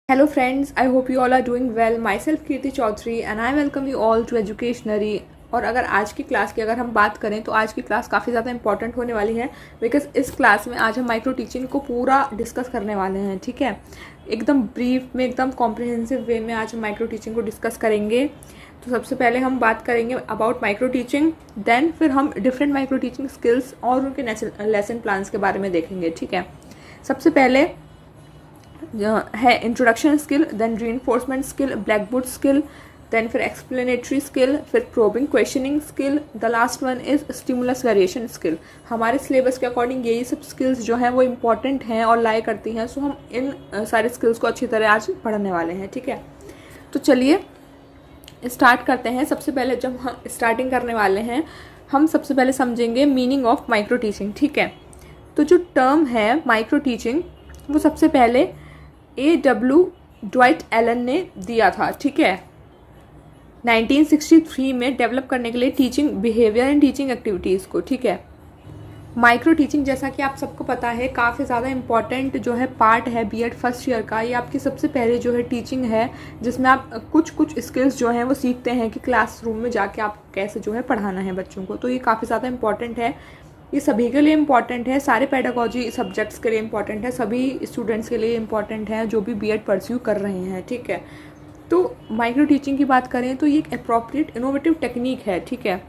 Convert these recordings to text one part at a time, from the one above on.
Hello friends, I hope you all are doing well. Myself Kirti Chaudhary and I welcome you all to Educationary। और अगर आज की class की अगर हम बात करें तो आज की क्लास काफ़ी ज़्यादा इंपॉर्टेंट होने वाली है बिकॉज इस क्लास में आज हम माइक्रो टीचिंग को पूरा डिस्कस करने वाले हैं। ठीक है, एकदम ब्रीफ में एकदम कॉम्प्रिहेंसिव वे में आज हम माइक्रो टीचिंग को डिस्कस करेंगे। तो सबसे पहले हम बात करेंगे अबाउट माइक्रो टीचिंग, देन फिर हम डिफरेंट माइक्रो टीचिंग स्किल्स और उनके लेसन प्लान्स के बारे में देखेंगे। ठीक है, सबसे पहले है introduction skill, then reinforcement skill, blackboard skill, then फिर एक्सप्लेनेटरी स्किल, फिर probing questioning skill, the last one is stimulus variation skill. हमारे सिलेबस के अकॉर्डिंग यही सब स्किल्स जो हैं वो इम्पॉर्टेंट हैं और लाई करती हैं। सो हम इन सारे स्किल्स को अच्छी तरह आज पढ़ने वाले हैं। ठीक है, तो चलिए स्टार्ट करते हैं। सबसे पहले जब हम स्टार्टिंग करने वाले हैं हम सबसे पहले समझेंगे मीनिंग ऑफ माइक्रो टीचिंग। ठीक है, तो जो टर्म है माइक्रो टीचिंग वो सबसे पहले A.W. ड्वाइट एलन ने दिया था। ठीक है, 1963 में डेवलप करने के लिए teaching behaviour and teaching activities को। ठीक है, माइक्रो टीचिंग जैसा कि आप सबको पता है काफ़ी ज़्यादा इम्पॉर्टेंट जो है पार्ट है बीएड फर्स्ट ईयर का। ये आपकी सबसे पहले जो है टीचिंग है जिसमें आप कुछ स्किल्स जो हैं वो सीखते हैं कि क्लासरूम में जाके आप कैसे जो है पढ़ाना है बच्चों को। तो ये काफ़ी ज़्यादा इम्पॉर्टेंट है, ये सभी के लिए इम्पॉर्टेंट है, सारे पेडागोजी सब्जेक्ट्स के लिए इम्पॉर्टेंट है, सभी स्टूडेंट्स के लिए इम्पॉर्टेंट है जो भी बीएड परस्यू कर रहे हैं। ठीक है, तो माइक्रो टीचिंग की बात करें तो ये एक अप्रोप्रिएट इनोवेटिव टेक्निक है। ठीक है,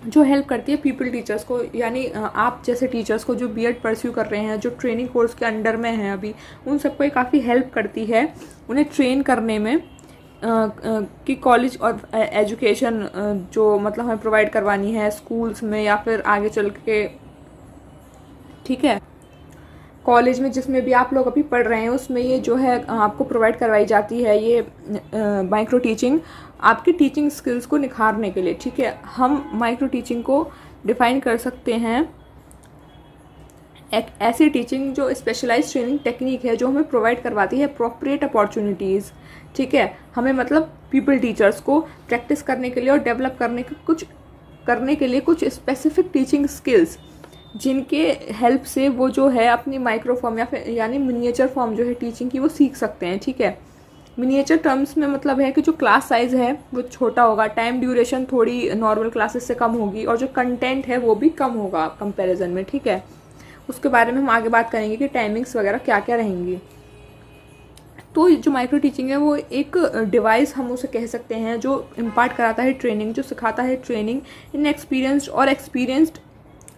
जो हेल्प करती है पीपल टीचर्स को, यानी आप जैसे टीचर्स को जो बीएड परस्यू कर रहे हैं, जो ट्रेनिंग कोर्स के अंडर में हैं अभी, उन सबको ये काफ़ी हेल्प करती है उन्हें ट्रेन करने में कि कॉलेज और एजुकेशन जो मतलब हमें प्रोवाइड करवानी है स्कूल्स में या फिर आगे चल के। ठीक है, कॉलेज में जिसमें भी आप लोग अभी पढ़ रहे हैं उसमें ये जो है आपको प्रोवाइड करवाई जाती है ये माइक्रो टीचिंग आपकी टीचिंग स्किल्स को निखारने के लिए। ठीक है, हम माइक्रो टीचिंग को डिफाइन कर सकते हैं एक ऐसी टीचिंग जो स्पेशलाइज ट्रेनिंग टेक्निक है जो हमें प्रोवाइड करवाती है अप्रोप्रिएट अपॉर्चुनिटीज़। ठीक है, हमें मतलब पीपल टीचर्स को प्रैक्टिस करने के लिए और डेवलप करने के लिए कुछ स्पेसिफिक टीचिंग स्किल्स जिनके हेल्प से वो जो है अपनी माइक्रो फॉर्म या फिर यानी मिनिएचर फॉर्म जो है टीचिंग की वो सीख सकते हैं। ठीक है, मिनिएचर टर्म्स में मतलब है कि जो क्लास साइज़ है वो छोटा होगा, टाइम ड्यूरेशन थोड़ी नॉर्मल क्लासेस से कम होगी और जो कंटेंट है वो भी कम होगा कंपैरिजन में। ठीक है, उसके बारे में हम आगे बात करेंगे कि टाइमिंग्स वगैरह क्या क्या रहेंगी। तो जो माइक्रो टीचिंग है वो एक डिवाइस हम उसे कह सकते हैं जो इम्पार्ट कराता है ट्रेनिंग, जो सिखाता है ट्रेनिंग इन एक्सपीरियंस्ड और एक्सपीरियंस्ड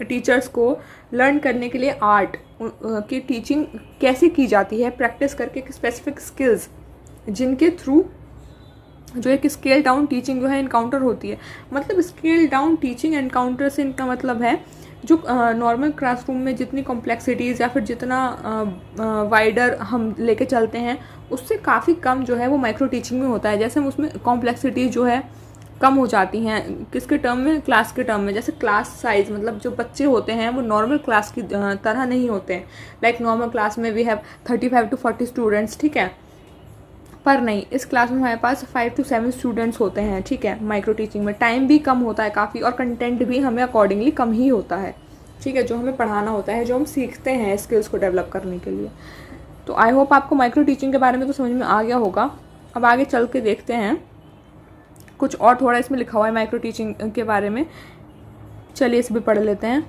टीचर्स को लर्न करने के लिए आर्ट की टीचिंग कैसे की जाती है, प्रैक्टिस करके स्पेसिफिक स्किल्स जिनके थ्रू जो एक स्केल डाउन टीचिंग जो है इनकाउंटर होती है। मतलब स्केल डाउन टीचिंग एनकाउंटर से इनका मतलब है जो नॉर्मल क्लासरूम में जितनी कॉम्प्लेक्सिटीज़ या फिर जितना वाइडर हम लेके चलते हैं उससे काफ़ी कम जो है वो माइक्रो टीचिंग में होता है। जैसे हम उसमें कॉम्प्लेक्सिटीज़ जो है कम हो जाती हैं किसके टर्म में, क्लास के टर्म में। जैसे क्लास साइज़ मतलब जो बच्चे होते हैं वो नॉर्मल क्लास की तरह नहीं होते हैं। लाइक नॉर्मल क्लास में वी हैव 35 to 40 स्टूडेंट्स। ठीक है, पर नहीं, इस क्लास में हमारे पास 5 to 7 स्टूडेंट्स होते हैं। ठीक है, माइक्रो टीचिंग में टाइम भी कम होता है काफ़ी और कंटेंट भी हमें अकॉर्डिंगली कम ही होता है। ठीक है, जो हमें पढ़ाना होता है, जो हम सीखते हैं स्किल्स को डेवलप करने के लिए। तो आई होप आपको माइक्रो टीचिंग के बारे में तो समझ में आ गया होगा। अब आगे चल के देखते हैं कुछ और थोड़ा इसमें लिखा हुआ है माइक्रो टीचिंग के बारे में। चलिए इस भी पढ़ लेते हैं।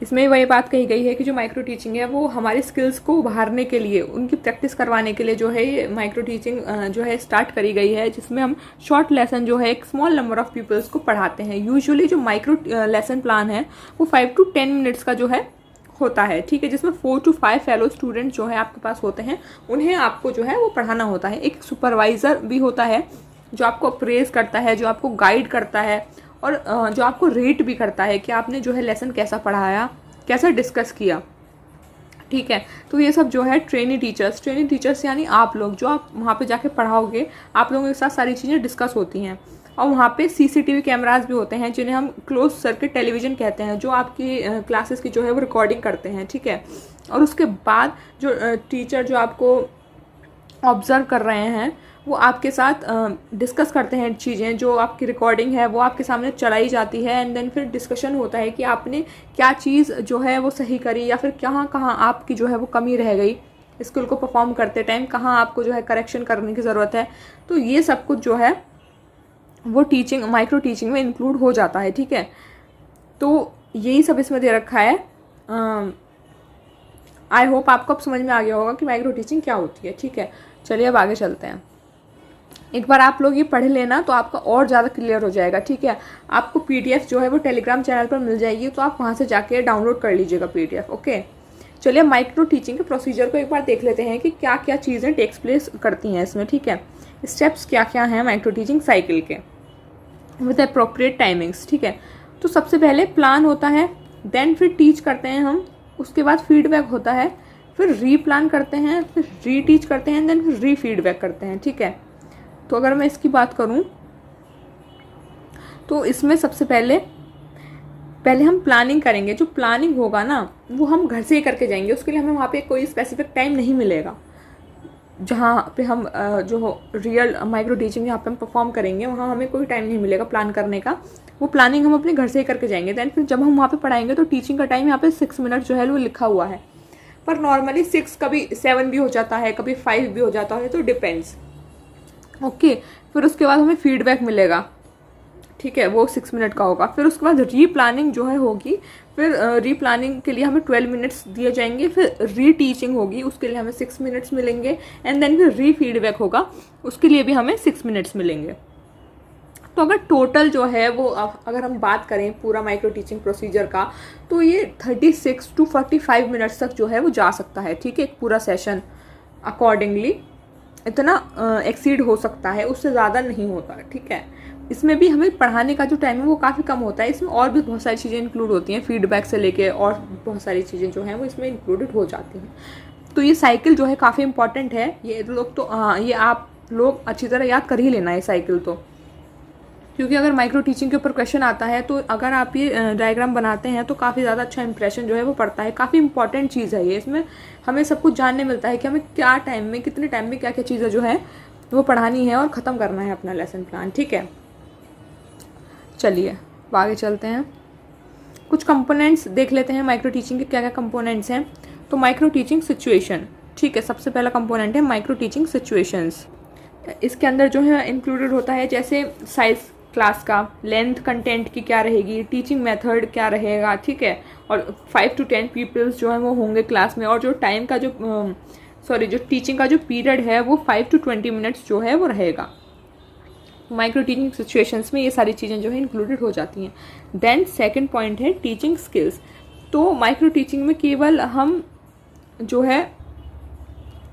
इसमें वही बात कही गई है कि जो माइक्रो टीचिंग है वो हमारे स्किल्स को उभारने के लिए, उनकी प्रैक्टिस करवाने के लिए जो है ये माइक्रो टीचिंग जो है स्टार्ट करी गई है, जिसमें हम शॉर्ट लेसन जो है एक स्मॉल नंबर ऑफ पीपल्स को पढ़ाते हैं। यूजुअली जो माइक्रो लेसन प्लान है वो 5 to 10 मिनट्स का जो है होता है। ठीक है, जिसमें 4 to 5 फेलो स्टूडेंट जो है आपके पास होते हैं, उन्हें आपको जो है वो पढ़ाना होता है। एक सुपरवाइज़र भी होता है जो आपको अप्रेज करता है, जो आपको गाइड करता है और जो आपको रेट भी करता है कि आपने जो है लेसन कैसा पढ़ाया, कैसा डिस्कस किया। ठीक है, तो ये सब जो है ट्रेनी टीचर्स यानी आप लोग जो आप वहाँ पे जाके पढ़ाओगे, आप लोगों के साथ सारी चीज़ें डिस्कस होती हैं। और वहाँ पे सीसीटीवी कैमरास भी होते हैं जिन्हें हम क्लोज सर्किट टेलीविज़न कहते हैं, जो आपकी क्लासेस की जो है वो रिकॉर्डिंग करते हैं। ठीक है, और उसके बाद जो टीचर जो आपको ऑब्जर्व कर रहे हैं वो आपके साथ डिस्कस करते हैं चीज़ें, जो आपकी रिकॉर्डिंग है वो आपके सामने चलाई जाती है एंड देन फिर डिस्कशन होता है कि आपने क्या चीज़ जो है वो सही करी या फिर कहाँ कहाँ आपकी जो है वो कमी रह गई। स्किल को परफॉर्म करते टाइम कहाँ आपको जो है करेक्शन करने की ज़रूरत है। तो ये सब कुछ जो है वो टीचिंग, माइक्रो टीचिंग में इंक्लूड हो जाता है, ठीक है। तो यही सब इसमें दे रखा है। आई होप आपको अब समझ में आ गया होगा कि माइक्रो टीचिंग क्या होती है, ठीक है। चलिए अब आगे चलते हैं। एक बार आप लोग ये पढ़ लेना तो आपका और ज़्यादा क्लियर हो जाएगा, ठीक है। आपको पीडीएफ जो है वो टेलीग्राम चैनल पर मिल जाएगी, तो आप वहाँ से जाके डाउनलोड कर लीजिएगा पीडीएफ, ओके। चलिए माइक्रो टीचिंग के प्रोसीजर को एक बार देख लेते हैं कि क्या क्या चीज़ें टेक्स प्लेस करती हैं इसमें, ठीक है। स्टेप्स क्या क्या हैं माइक्रो टीचिंग साइकिल के विद अप्रोप्रिएट टाइमिंग्स, ठीक है। तो सबसे पहले प्लान होता है, देन फिर टीच करते हैं हम, उसके बाद फीडबैक होता है, फिर रीप्लान करते हैं, फिर रीटीच करते हैं, देन फिर री फीडबैक करते हैं, ठीक है। तो अगर मैं इसकी बात करूं तो इसमें सबसे पहले हम प्लानिंग करेंगे। जो प्लानिंग होगा ना वो हम घर से ही करके जाएंगे, उसके लिए हमें वहाँ पे कोई स्पेसिफिक टाइम नहीं मिलेगा। जहाँ पे हम जो रियल माइक्रो टीचिंग यहाँ पे हम परफॉर्म करेंगे वहाँ हमें कोई टाइम नहीं मिलेगा प्लान करने का, वो प्लानिंग हम अपने घर से ही करके जाएंगे। दैन फिर जब हम वहाँ पे पढ़ाएंगे तो टीचिंग का टाइम यहाँ पे 6 मिनट जो है वो लिखा हुआ है, पर नॉर्मली 6, कभी 7 भी हो जाता है, कभी 5 भी हो जाता है, तो डिपेंड्स, ओके। फिर उसके बाद हमें फीडबैक मिलेगा, ठीक है, वो 6 मिनट का होगा। फिर उसके बाद री प्लानिंग जो है होगी, फिर री प्लानिंग के लिए हमें 12 मिनट्स दिए जाएंगे। फिर री टीचिंग होगी, उसके लिए हमें 6 मिनट्स मिलेंगे। एंड देन फिर री फीडबैक होगा, उसके लिए भी हमें 6 मिनट्स मिलेंगे। तो अगर टोटल जो है वो अगर हम बात करें पूरा माइक्रो टीचिंग प्रोसीजर का, तो ये 36 to 45 मिनट्स तक जो है वो जा सकता है, ठीक है। एक पूरा सेशन अकॉर्डिंगली इतना एक्सीड हो सकता है, उससे ज़्यादा नहीं होता, ठीक है। इसमें भी हमें पढ़ाने का जो टाइम है वो काफ़ी कम होता है। इसमें और भी बहुत सारी चीज़ें इंक्लूड होती हैं, फीडबैक से लेके और बहुत सारी चीज़ें जो हैं वो इसमें इंक्लूडेड हो जाती हैं। तो ये साइकिल जो है काफ़ी इंपॉर्टेंट है। ये लोग तो ये आप लोग अच्छी तरह याद कर ही लेना है साइकिल तो, क्योंकि अगर माइक्रो टीचिंग के ऊपर क्वेश्चन आता है तो अगर आप ये डायग्राम बनाते हैं तो काफ़ी ज़्यादा अच्छा इंप्रेशन जो है वो पड़ता है। काफ़ी इंपॉर्टेंट चीज़ है ये, इसमें हमें सब कुछ जानने मिलता है कि हमें क्या टाइम में, कितने टाइम में क्या क्या चीज़ें जो है वो पढ़ानी है और ख़त्म करना है अपना लेसन प्लान, ठीक है। चलिए आगे चलते हैं, कुछ कंपोनेंट्स देख लेते हैं माइक्रो टीचिंग के क्या क्या कंपोनेंट्स हैं। तो माइक्रो टीचिंग सिचुएशन, ठीक है, सबसे पहला कंपोनेंट है माइक्रो टीचिंग सिचुएशंस। इसके अंदर जो है इंक्लूडेड होता है जैसे साइज क्लास का, लेंथ कंटेंट की क्या रहेगी, टीचिंग मेथड क्या रहेगा, ठीक है, और 5 to 10 पीपल्स जो है वो होंगे क्लास में, और जो टाइम का जो जो टीचिंग का जो पीरियड है वो 5 to 20 मिनट्स जो है वो रहेगा। माइक्रो टीचिंग सिचुएशंस में ये सारी चीज़ें जो है इंक्लूडेड हो जाती हैं। देन सेकंड पॉइंट है टीचिंग स्किल्स। तो माइक्रो टीचिंग में केवल हम जो है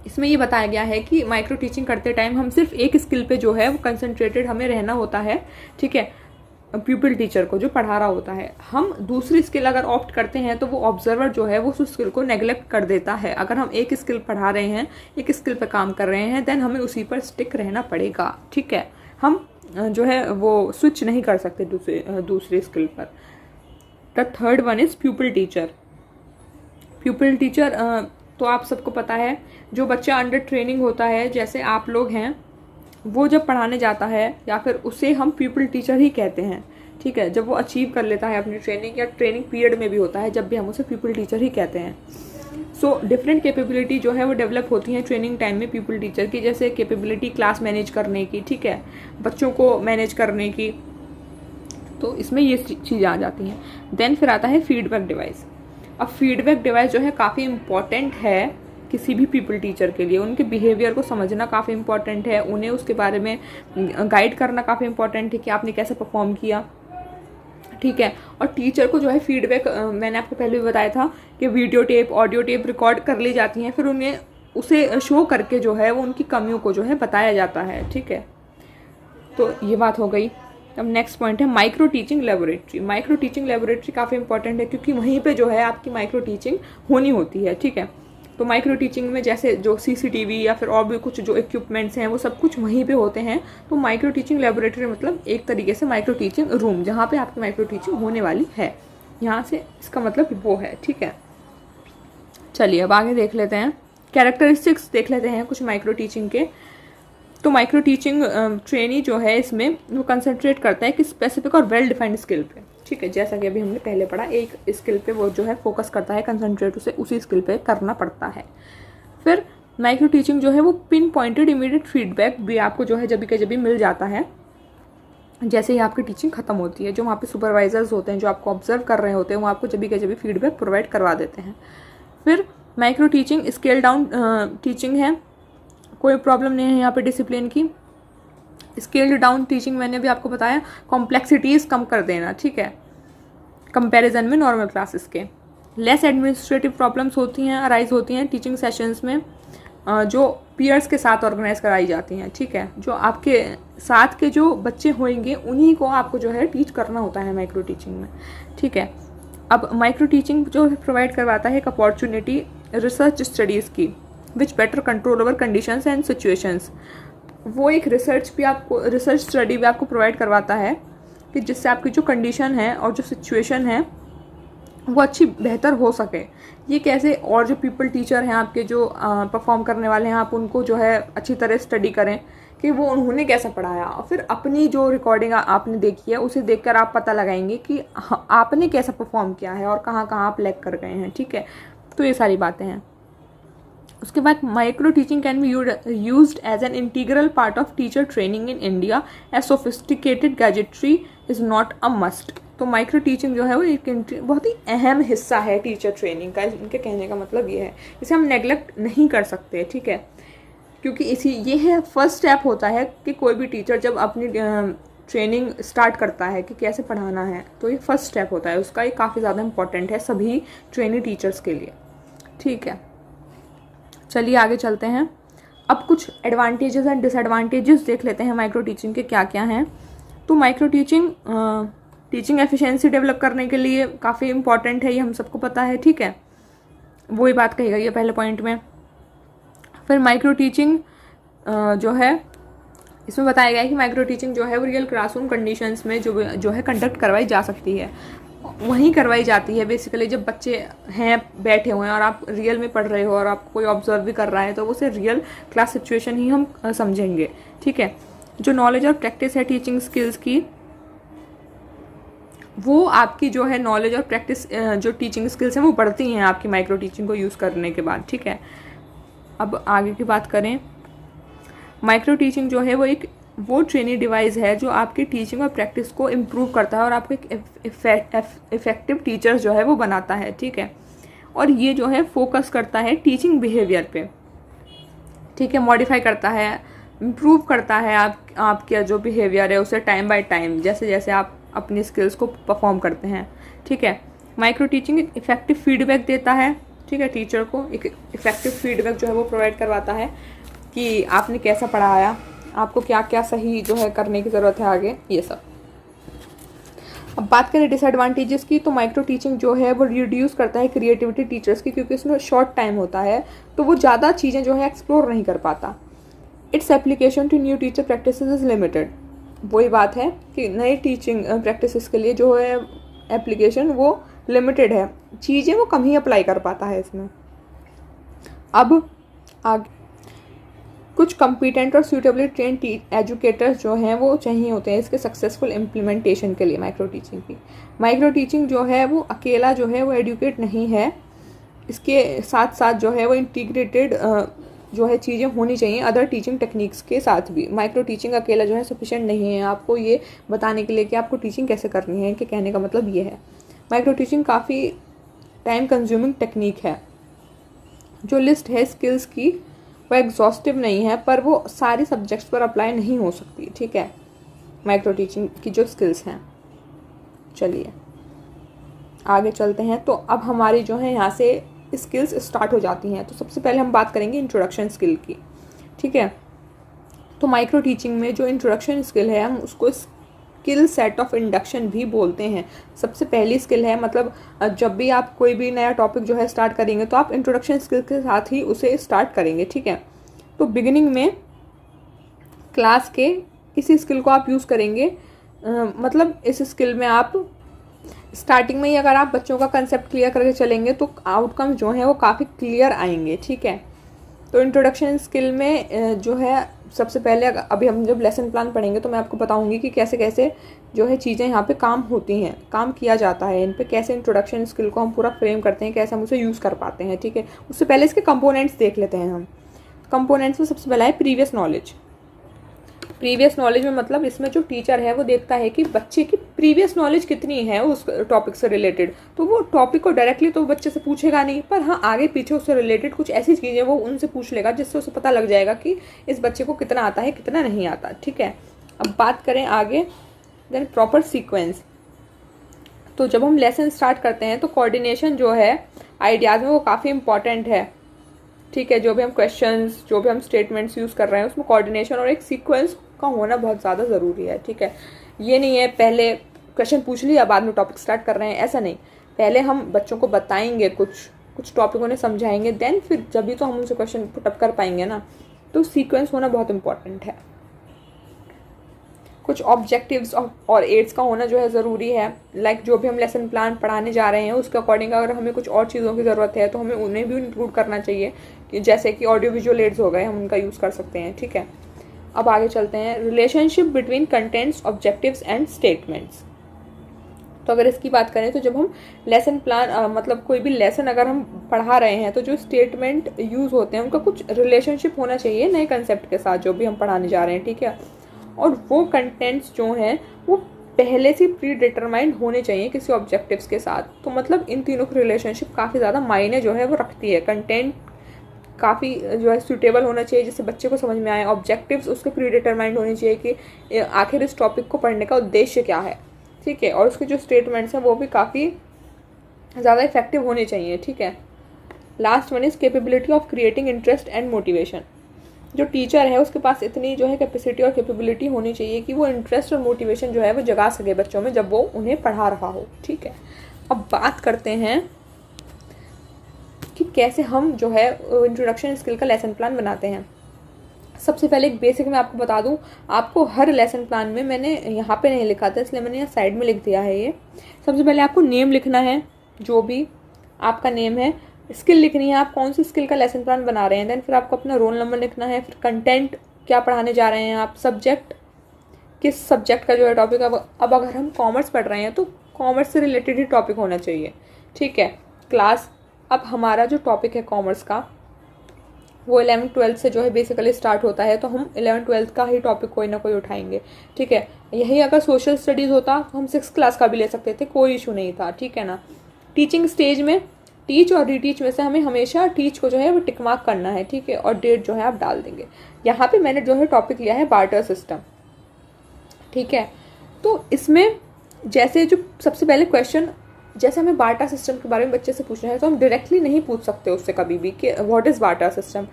इसमें ये बताया गया है कि माइक्रो टीचिंग करते टाइम हम सिर्फ एक स्किल पे जो है वो कंसंट्रेटेड हमें रहना होता है, ठीक है, प्यूपिल टीचर को जो पढ़ा रहा होता है। हम दूसरी स्किल अगर ऑप्ट करते हैं तो वो ऑब्जर्वर जो है वो उस स्किल को नेग्लेक्ट कर देता है। अगर हम एक स्किल पढ़ा रहे हैं, एक स्किल पे काम कर रहे हैं, देन हमें उसी पर स्टिक रहना पड़ेगा, ठीक है। हम जो है वो स्विच नहीं कर सकते दूसरी स्किल पर। The third one is प्यूपिल teacher. प्यूपिल teacher तो आप सबको पता है, जो बच्चा अंडर ट्रेनिंग होता है, जैसे आप लोग हैं, वो जब पढ़ाने जाता है या फिर उसे हम प्यूपिल टीचर ही कहते हैं, ठीक है। जब वो अचीव कर लेता है अपनी ट्रेनिंग या ट्रेनिंग पीरियड में भी होता है, जब भी हम उसे प्यूपिल टीचर ही कहते हैं। सो डिफरेंट कैपेबिलिटी जो है वो डेवलप होती हैं ट्रेनिंग टाइम में प्यूपिल टीचर की, जैसे कैपेबिलिटी क्लास मैनेज करने की, ठीक है, बच्चों को मैनेज करने की, तो इसमें ये चीज़ें आ जाती हैं। देन फिर आता है फीडबैक डिवाइस। अब फीडबैक डिवाइस जो है काफ़ी इम्पॉर्टेंट है किसी भी पीपल टीचर के लिए। उनके बिहेवियर को समझना काफ़ी इंपॉर्टेंट है, उन्हें उसके बारे में गाइड करना काफ़ी इंपॉर्टेंट है कि आपने कैसे परफॉर्म किया, ठीक है। और टीचर को जो है फीडबैक, मैंने आपको पहले भी बताया था कि video tape, audio tape record कर ली जाती हैं, फिर उन्हें उसे शो करके जो है वो उनकी कमियों को जो है बताया जाता है, ठीक है। तो ये बात हो गई। अब नेक्स्ट पॉइंट है micro teaching laboratory. Micro teaching laboratory काफ़ी इंपॉर्टेंट है क्योंकि वहीं पे जो है आपकी माइक्रो टीचिंग होनी होती है, ठीक है। तो माइक्रो टीचिंग में जैसे जो सीसीटीवी या फिर और भी कुछ जो इक्विपमेंट्स हैं वो सब कुछ वहीं पे होते हैं। तो माइक्रो टीचिंग लेबोरेटरी मतलब एक तरीके से माइक्रो टीचिंग रूम, जहाँ पे आपकी माइक्रो टीचिंग होने वाली है, यहाँ से इसका मतलब वो है, ठीक है। चलिए अब आगे देख लेते हैं, कैरेक्टरिस्टिक्स देख लेते हैं कुछ माइक्रो टीचिंग के। तो माइक्रो टीचिंग ट्रेनी जो है इसमें वो कंसंट्रेट करता है कि स्पेसिफिक और वेल डिफाइंड स्किल पे, ठीक है। जैसा कि अभी हमने पहले पढ़ा, एक स्किल पे वो जो है फोकस करता है, कंसंट्रेट उसे उसी स्किल पे करना पड़ता है। फिर माइक्रो टीचिंग जो है वो पिन पॉइंटेड इमीडिएट फीडबैक भी आपको जो है जब भी मिल जाता है जैसे ही आपकी टीचिंग खत्म होती है। जो वहाँ पे सुपरवाइजर्स होते हैं जो आपको ऑब्जर्व कर रहे होते हैं वो आपको जब भी फीडबैक प्रोवाइड करवा देते हैं। फिर micro teaching scale down teaching है, कोई प्रॉब्लम नहीं है यहाँ पे डिसिप्लिन की। स्केल्ड डाउन टीचिंग मैंने भी आपको बताया, कॉम्प्लेक्सिटीज़ कम कर देना, ठीक है, कंपैरिजन में नॉर्मल क्लासेस के। लेस एडमिनिस्ट्रेटिव प्रॉब्लम्स होती हैं, अराइज होती हैं टीचिंग सेशंस में जो पीयर्स के साथ ऑर्गेनाइज कराई जाती हैं, ठीक है। जो आपके साथ के जो बच्चे होंगे उन्हीं को आपको जो है टीच करना होता है माइक्रो टीचिंग में, ठीक है। अब माइक्रो टीचिंग जो प्रोवाइड करवाता है एक अपॉर्चुनिटी रिसर्च स्टडीज़ की which better control over conditions and situations. वो एक रिसर्च स्टडी भी आपको प्रोवाइड करवाता है कि जिससे आपकी जो कंडीशन है और जो सिचुएशन है वो अच्छी बेहतर हो सके। ये कैसे, और जो पीपल टीचर हैं आपके जो परफॉर्म करने वाले हैं आप उनको जो है अच्छी तरह स्टडी करें कि वो उन्होंने कैसा पढ़ाया, और फिर अपनी जो रिकॉर्डिंग आपने देखी है उसे देखकर आप पता लगाएंगे कि आपने कैसा परफॉर्म किया है और कहाँ कहाँ आप लैग कर गए हैं, ठीक है। तो ये सारी बातें हैं। उसके बाद micro teaching can be used as an integral part of teacher training in India as sophisticated gadgetry is not a must. तो माइक्रो टीचिंग जो है वो एक बहुत ही अहम हिस्सा है टीचर ट्रेनिंग का। इनके कहने का मतलब ये है, इसे हम नेग्लेक्ट नहीं कर सकते, ठीक है, क्योंकि ये है फर्स्ट स्टेप होता है कि कोई भी टीचर जब अपनी ट्रेनिंग स्टार्ट करता है कि कैसे पढ़ाना है, तो ये फर्स्ट स्टेप होता है उसका। ये काफ़ी ज़्यादा इंपॉर्टेंट है सभी ट्रेनी टीचर्स के लिए, ठीक है। चलिए आगे चलते हैं। अब कुछ एडवांटेजेस एंड डिसएडवांटेजेस देख लेते हैं माइक्रो टीचिंग के क्या क्या हैं। तो micro teaching teaching efficiency develop करने के लिए काफ़ी इंपॉर्टेंट है, ये हम सबको पता है, ठीक है। वही बात कही गई है पहले पॉइंट में। फिर माइक्रो टीचिंग जो है इसमें बताया गया है कि माइक्रो टीचिंग जो है वो रियल क्लासरूम कंडीशंस में जो है कंडक्ट करवाई जा सकती है, वहीं करवाई जाती है बेसिकली। जब बच्चे हैं बैठे हुए हैं और आप रियल में पढ़ रहे हो और आपको कोई ऑब्जर्व भी कर रहा है तो उसे रियल क्लास सिचुएशन ही हम समझेंगे, ठीक है। जो नॉलेज और प्रैक्टिस है टीचिंग स्किल्स की, वो आपकी जो है नॉलेज और प्रैक्टिस जो टीचिंग स्किल्स हैं वो बढ़ती हैं आपकी माइक्रो टीचिंग को यूज़ करने के बाद, ठीक है। अब आगे की बात करें, माइक्रो टीचिंग जो है वो ट्रेनिंग डिवाइस है जो आपकी टीचिंग और प्रैक्टिस को इम्प्रूव करता है और आपको एक इफेक्टिव टीचर जो है वो बनाता है, ठीक है। और ये जो है फोकस करता है टीचिंग बिहेवियर पे, ठीक है, मॉडिफाई करता है, इम्प्रूव करता है आपका जो बिहेवियर है उसे टाइम बाय टाइम, जैसे जैसे आप अपनी स्किल्स को परफॉर्म करते हैं, ठीक है। माइक्रो टीचिंग एक इफेक्टिव फीडबैक देता है, ठीक है, टीचर को एक इफेक्टिव फीडबैक जो है वो प्रोवाइड करवाता है कि आपने कैसा पढ़ाया, आपको क्या क्या सही जो है करने की ज़रूरत है आगे, ये सब। अब बात करें डिसएडवांटेजेस की, तो माइक्रो टीचिंग जो है वो रिड्यूस करता है क्रिएटिविटी टीचर्स की, क्योंकि इसमें शॉर्ट टाइम होता है तो वो ज़्यादा चीज़ें जो है एक्सप्लोर नहीं कर पाता। Its application to new teacher practice is limited. वही बात है कि नई टीचिंग प्रैक्टिस के लिए जो है एप्लीकेशन वो लिमिटेड है, चीज़ें वो कम ही अप्लाई कर पाता है इसमें। अब आगे कुछ कॉम्पिटेंट और सूटेबली ट्रेन एजुकेटर्स जो हैं वो चाहिए होते हैं इसके सक्सेसफुल इम्प्लीमेंटेशन के लिए माइक्रो टीचिंग की। माइक्रो टीचिंग जो है वो अकेला जो है वो एडुकेट नहीं है, इसके साथ साथ जो है वो इंटीग्रेटेड जो है चीज़ें होनी चाहिए अदर टीचिंग टेक्निक्स के साथ भी। माइक्रो टीचिंग अकेला जो है सफिशिएंट नहीं है आपको ये बताने के लिए कि आपको टीचिंग कैसे करनी है, कि कहने का मतलब ये है। माइक्रो टीचिंग काफ़ी टाइम कंज्यूमिंग टेक्निक है। जो लिस्ट है स्किल्स की वो एग्जॉस्टिव नहीं है, पर वो सारे सब्जेक्ट्स पर अप्लाई नहीं हो सकती, ठीक है, माइक्रो टीचिंग की जो स्किल्स हैं। चलिए आगे चलते हैं। तो अब हमारी जो है यहाँ से स्किल्स स्टार्ट हो जाती हैं। तो सबसे पहले हम बात करेंगे इंट्रोडक्शन स्किल की, ठीक है। तो माइक्रो टीचिंग में जो इंट्रोडक्शन स्किल है हम उसको स्किल सेट ऑफ इंडक्शन भी बोलते हैं। सबसे पहली स्किल है, मतलब जब भी आप कोई भी नया टॉपिक जो है स्टार्ट करेंगे तो आप इंट्रोडक्शन स्किल के साथ ही उसे स्टार्ट करेंगे, ठीक है। तो बिगिनिंग में क्लास के इसी स्किल को आप यूज़ करेंगे, मतलब इस स्किल में आप स्टार्टिंग में ही अगर आप बच्चों का कंसेप्ट क्लियर करके चलेंगे तो आउटकम जो है वो काफ़ी क्लियर आएंगे, ठीक है। तो इंट्रोडक्शन स्किल में जो है सबसे पहले अभी हम जब लेसन प्लान पढ़ेंगे तो मैं आपको बताऊंगी कि कैसे कैसे जो है चीज़ें यहाँ पे काम होती हैं, काम किया जाता है इन पे, कैसे इंट्रोडक्शन स्किल को हम पूरा फ्रेम करते हैं, कैसे हम उसे यूज़ कर पाते हैं, ठीक है। उससे पहले इसके कंपोनेंट्स देख लेते हैं हम। कंपोनेंट्स में सबसे पहला है प्रीवियस नॉलेज। प्रीवियस नॉलेज में मतलब इसमें जो टीचर है वो देखता है कि बच्चे की प्रीवियस नॉलेज कितनी है उस टॉपिक से रिलेटेड। तो वो टॉपिक को डायरेक्टली तो बच्चे से पूछेगा नहीं, पर हाँ आगे पीछे उससे रिलेटेड कुछ ऐसी चीज़ें वो उनसे पूछ लेगा जिससे उसे पता लग जाएगा कि इस बच्चे को कितना आता है कितना नहीं आता। ठीक है, अब बात करें आगे, देन प्रॉपर सीक्वेंस। तो जब हम लेसन स्टार्ट करते हैं तो कोऑर्डिनेशन जो है आइडियाज़ में वो काफ़ी इंपॉर्टेंट है। ठीक है, जो भी हम क्वेश्चंस, जो भी हम स्टेटमेंट्स यूज़ कर रहे हैं उसमें कोऑर्डिनेशन और एक सीक्वेंस का होना बहुत ज़्यादा ज़रूरी है। ठीक है, ये नहीं है पहले क्वेश्चन पूछ लिया बाद में टॉपिक स्टार्ट कर रहे हैं, ऐसा नहीं। पहले हम बच्चों को बताएंगे, कुछ टॉपिक उन्हें समझाएंगे, देन फिर जब भी तो हम उनसे क्वेश्चन पुटअप कर पाएंगे ना। तो सीक्वेंस होना बहुत इंपॉर्टेंट है। कुछ ऑब्जेक्टिव्स और एड्स का होना जो है ज़रूरी है। लाइक जो भी हम लेसन प्लान पढ़ाने जा रहे हैं उसके अकॉर्डिंग अगर हमें कुछ और चीज़ों की ज़रूरत है तो हमें उन्हें भी इंक्लूड करना चाहिए, कि जैसे कि ऑडियो विजुअल एड्स हो गए, हम उनका यूज़ कर सकते हैं। ठीक है, अब आगे चलते हैं, relationship between contents, objectives and statements. तो अगर इसकी बात करें तो जब हम लेसन प्लान मतलब कोई भी लेसन अगर हम पढ़ा रहे हैं तो जो स्टेटमेंट यूज़ होते हैं उनका कुछ रिलेशनशिप होना चाहिए नए कंसेप्ट के साथ जो भी हम पढ़ाने जा रहे हैं। ठीक है, और वो कंटेंट्स जो हैं वो पहले से प्री डिटरमाइंड होने चाहिए किसी ऑब्जेक्टिव्स के साथ। तो मतलब इन तीनों की रिलेशनशिप काफ़ी ज़्यादा मायने जो है वो रखती है। कंटेंट काफ़ी जो है सूटेबल होना चाहिए जिससे बच्चे को समझ में आए, ऑब्जेक्टिव्स उसके प्री डिटरमाइंड होने चाहिए कि आखिर इस टॉपिक को पढ़ने का उद्देश्य क्या है। ठीक है, और उसके जो स्टेटमेंट्स हैं वो भी काफ़ी ज़्यादा इफेक्टिव होने चाहिए। ठीक है, last one is capability of creating interest and motivation. जो टीचर है उसके पास इतनी जो है कैपेसिटी और कैपेबिलिटी होनी चाहिए कि वो इंटरेस्ट और मोटिवेशन जो है वो जगा सके बच्चों में जब वो उन्हें पढ़ा रहा हो। ठीक है, अब बात करते हैं कि कैसे हम जो है इंट्रोडक्शन स्किल का लेसन प्लान बनाते हैं। सबसे पहले एक बेसिक मैं आपको बता दूं, आपको हर लेसन प्लान में, मैंने यहाँ पे नहीं लिखा था इसलिए मैंने यहाँ साइड में लिख दिया है। ये सबसे पहले आपको नेम लिखना है, जो भी आपका नेम है, स्किल लिखनी है, आप कौन सी स्किल का लेसन प्लान बना रहे हैं, देन फिर आपको अपना रोल नंबर लिखना है, फिर कंटेंट क्या पढ़ाने जा रहे हैं आप, सब्जेक्ट किस सब्जेक्ट का जो है टॉपिक। अब अगर हम कॉमर्स पढ़ रहे हैं तो कॉमर्स से रिलेटेड ही टॉपिक होना चाहिए। ठीक है, क्लास, अब हमारा जो टॉपिक है कॉमर्स का वो 11th-12th से जो है बेसिकली स्टार्ट होता है, तो हम 11th-12th का ही टॉपिक कोई ना कोई उठाएंगे। ठीक है, यही अगर सोशल स्टडीज़ होता तो हम 6th क्लास का भी ले सकते थे, कोई इशू नहीं था। ठीक है ना, टीचिंग स्टेज में टीच और रीटीच में से हमें हमेशा टीच को जो है वो टिक मार्क करना है। ठीक है, और डेट जो है आप डाल देंगे। यहाँ पे मैंने जो है टॉपिक लिया है बार्टर सिस्टम। ठीक है, तो इसमें जैसे जो सबसे पहले क्वेश्चन, जैसे हमें बार्टर सिस्टम के बारे में बच्चे से पूछना है तो हम डायरेक्टली नहीं पूछ सकते उससे कभी भी कि व्हाट इज़ बार्टर सिस्टम।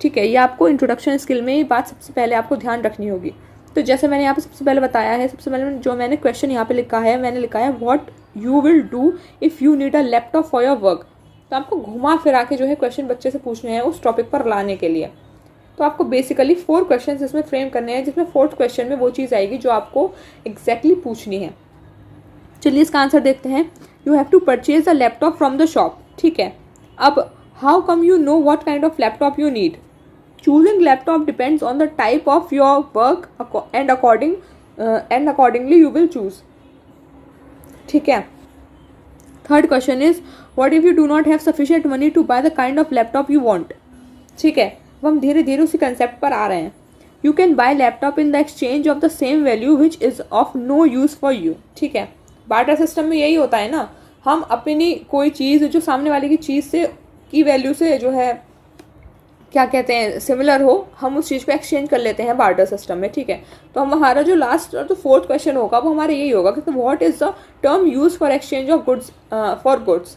ठीक है, ये आपको इंट्रोडक्शन स्किल में ये बात सबसे पहले आपको ध्यान रखनी होगी। तो जैसे मैंने यहाँ पे सबसे पहले बताया है, सबसे पहले जो मैंने क्वेश्चन यहाँ पे लिखा है, मैंने लिखा है what you will do if you need a laptop for your work. तो आपको घुमा फिरा के जो है क्वेश्चन बच्चे से पूछने हैं उस टॉपिक पर लाने के लिए। तो आपको बेसिकली 4 क्वेश्चन इसमें फ्रेम करने हैं, जिसमें 4th क्वेश्चन में वो चीज़ आएगी जो आपको एग्जैक्टली पूछनी है। चलिए इसका आंसर देखते हैं। You have to purchase a laptop from the shop. ठीक है, अब how come you know what kind of laptop you need. Choosing laptop depends on the type of your work and accordingly you will choose. ठीक है, 3rd question is what if you do not have sufficient money to buy the kind of laptop you want. ठीक है, अब हम धीरे धीरे उसी concept पर आ रहे हैं। You can buy laptop in the exchange of the same value which is of no use for you. ठीक है, बार्टर सिस्टम में यही होता है ना, हम अपनी कोई चीज़ जो सामने वाले की चीज़ से की वैल्यू से जो है क्या कहते हैं सिमिलर हो, हम उस चीज़ को एक्सचेंज कर लेते हैं बार्टर सिस्टम में। ठीक है, तो हम हमारा जो लास्ट और जो 4th क्वेश्चन होगा वो हमारा यही होगा कि what is the term use for exchange of goods for goods.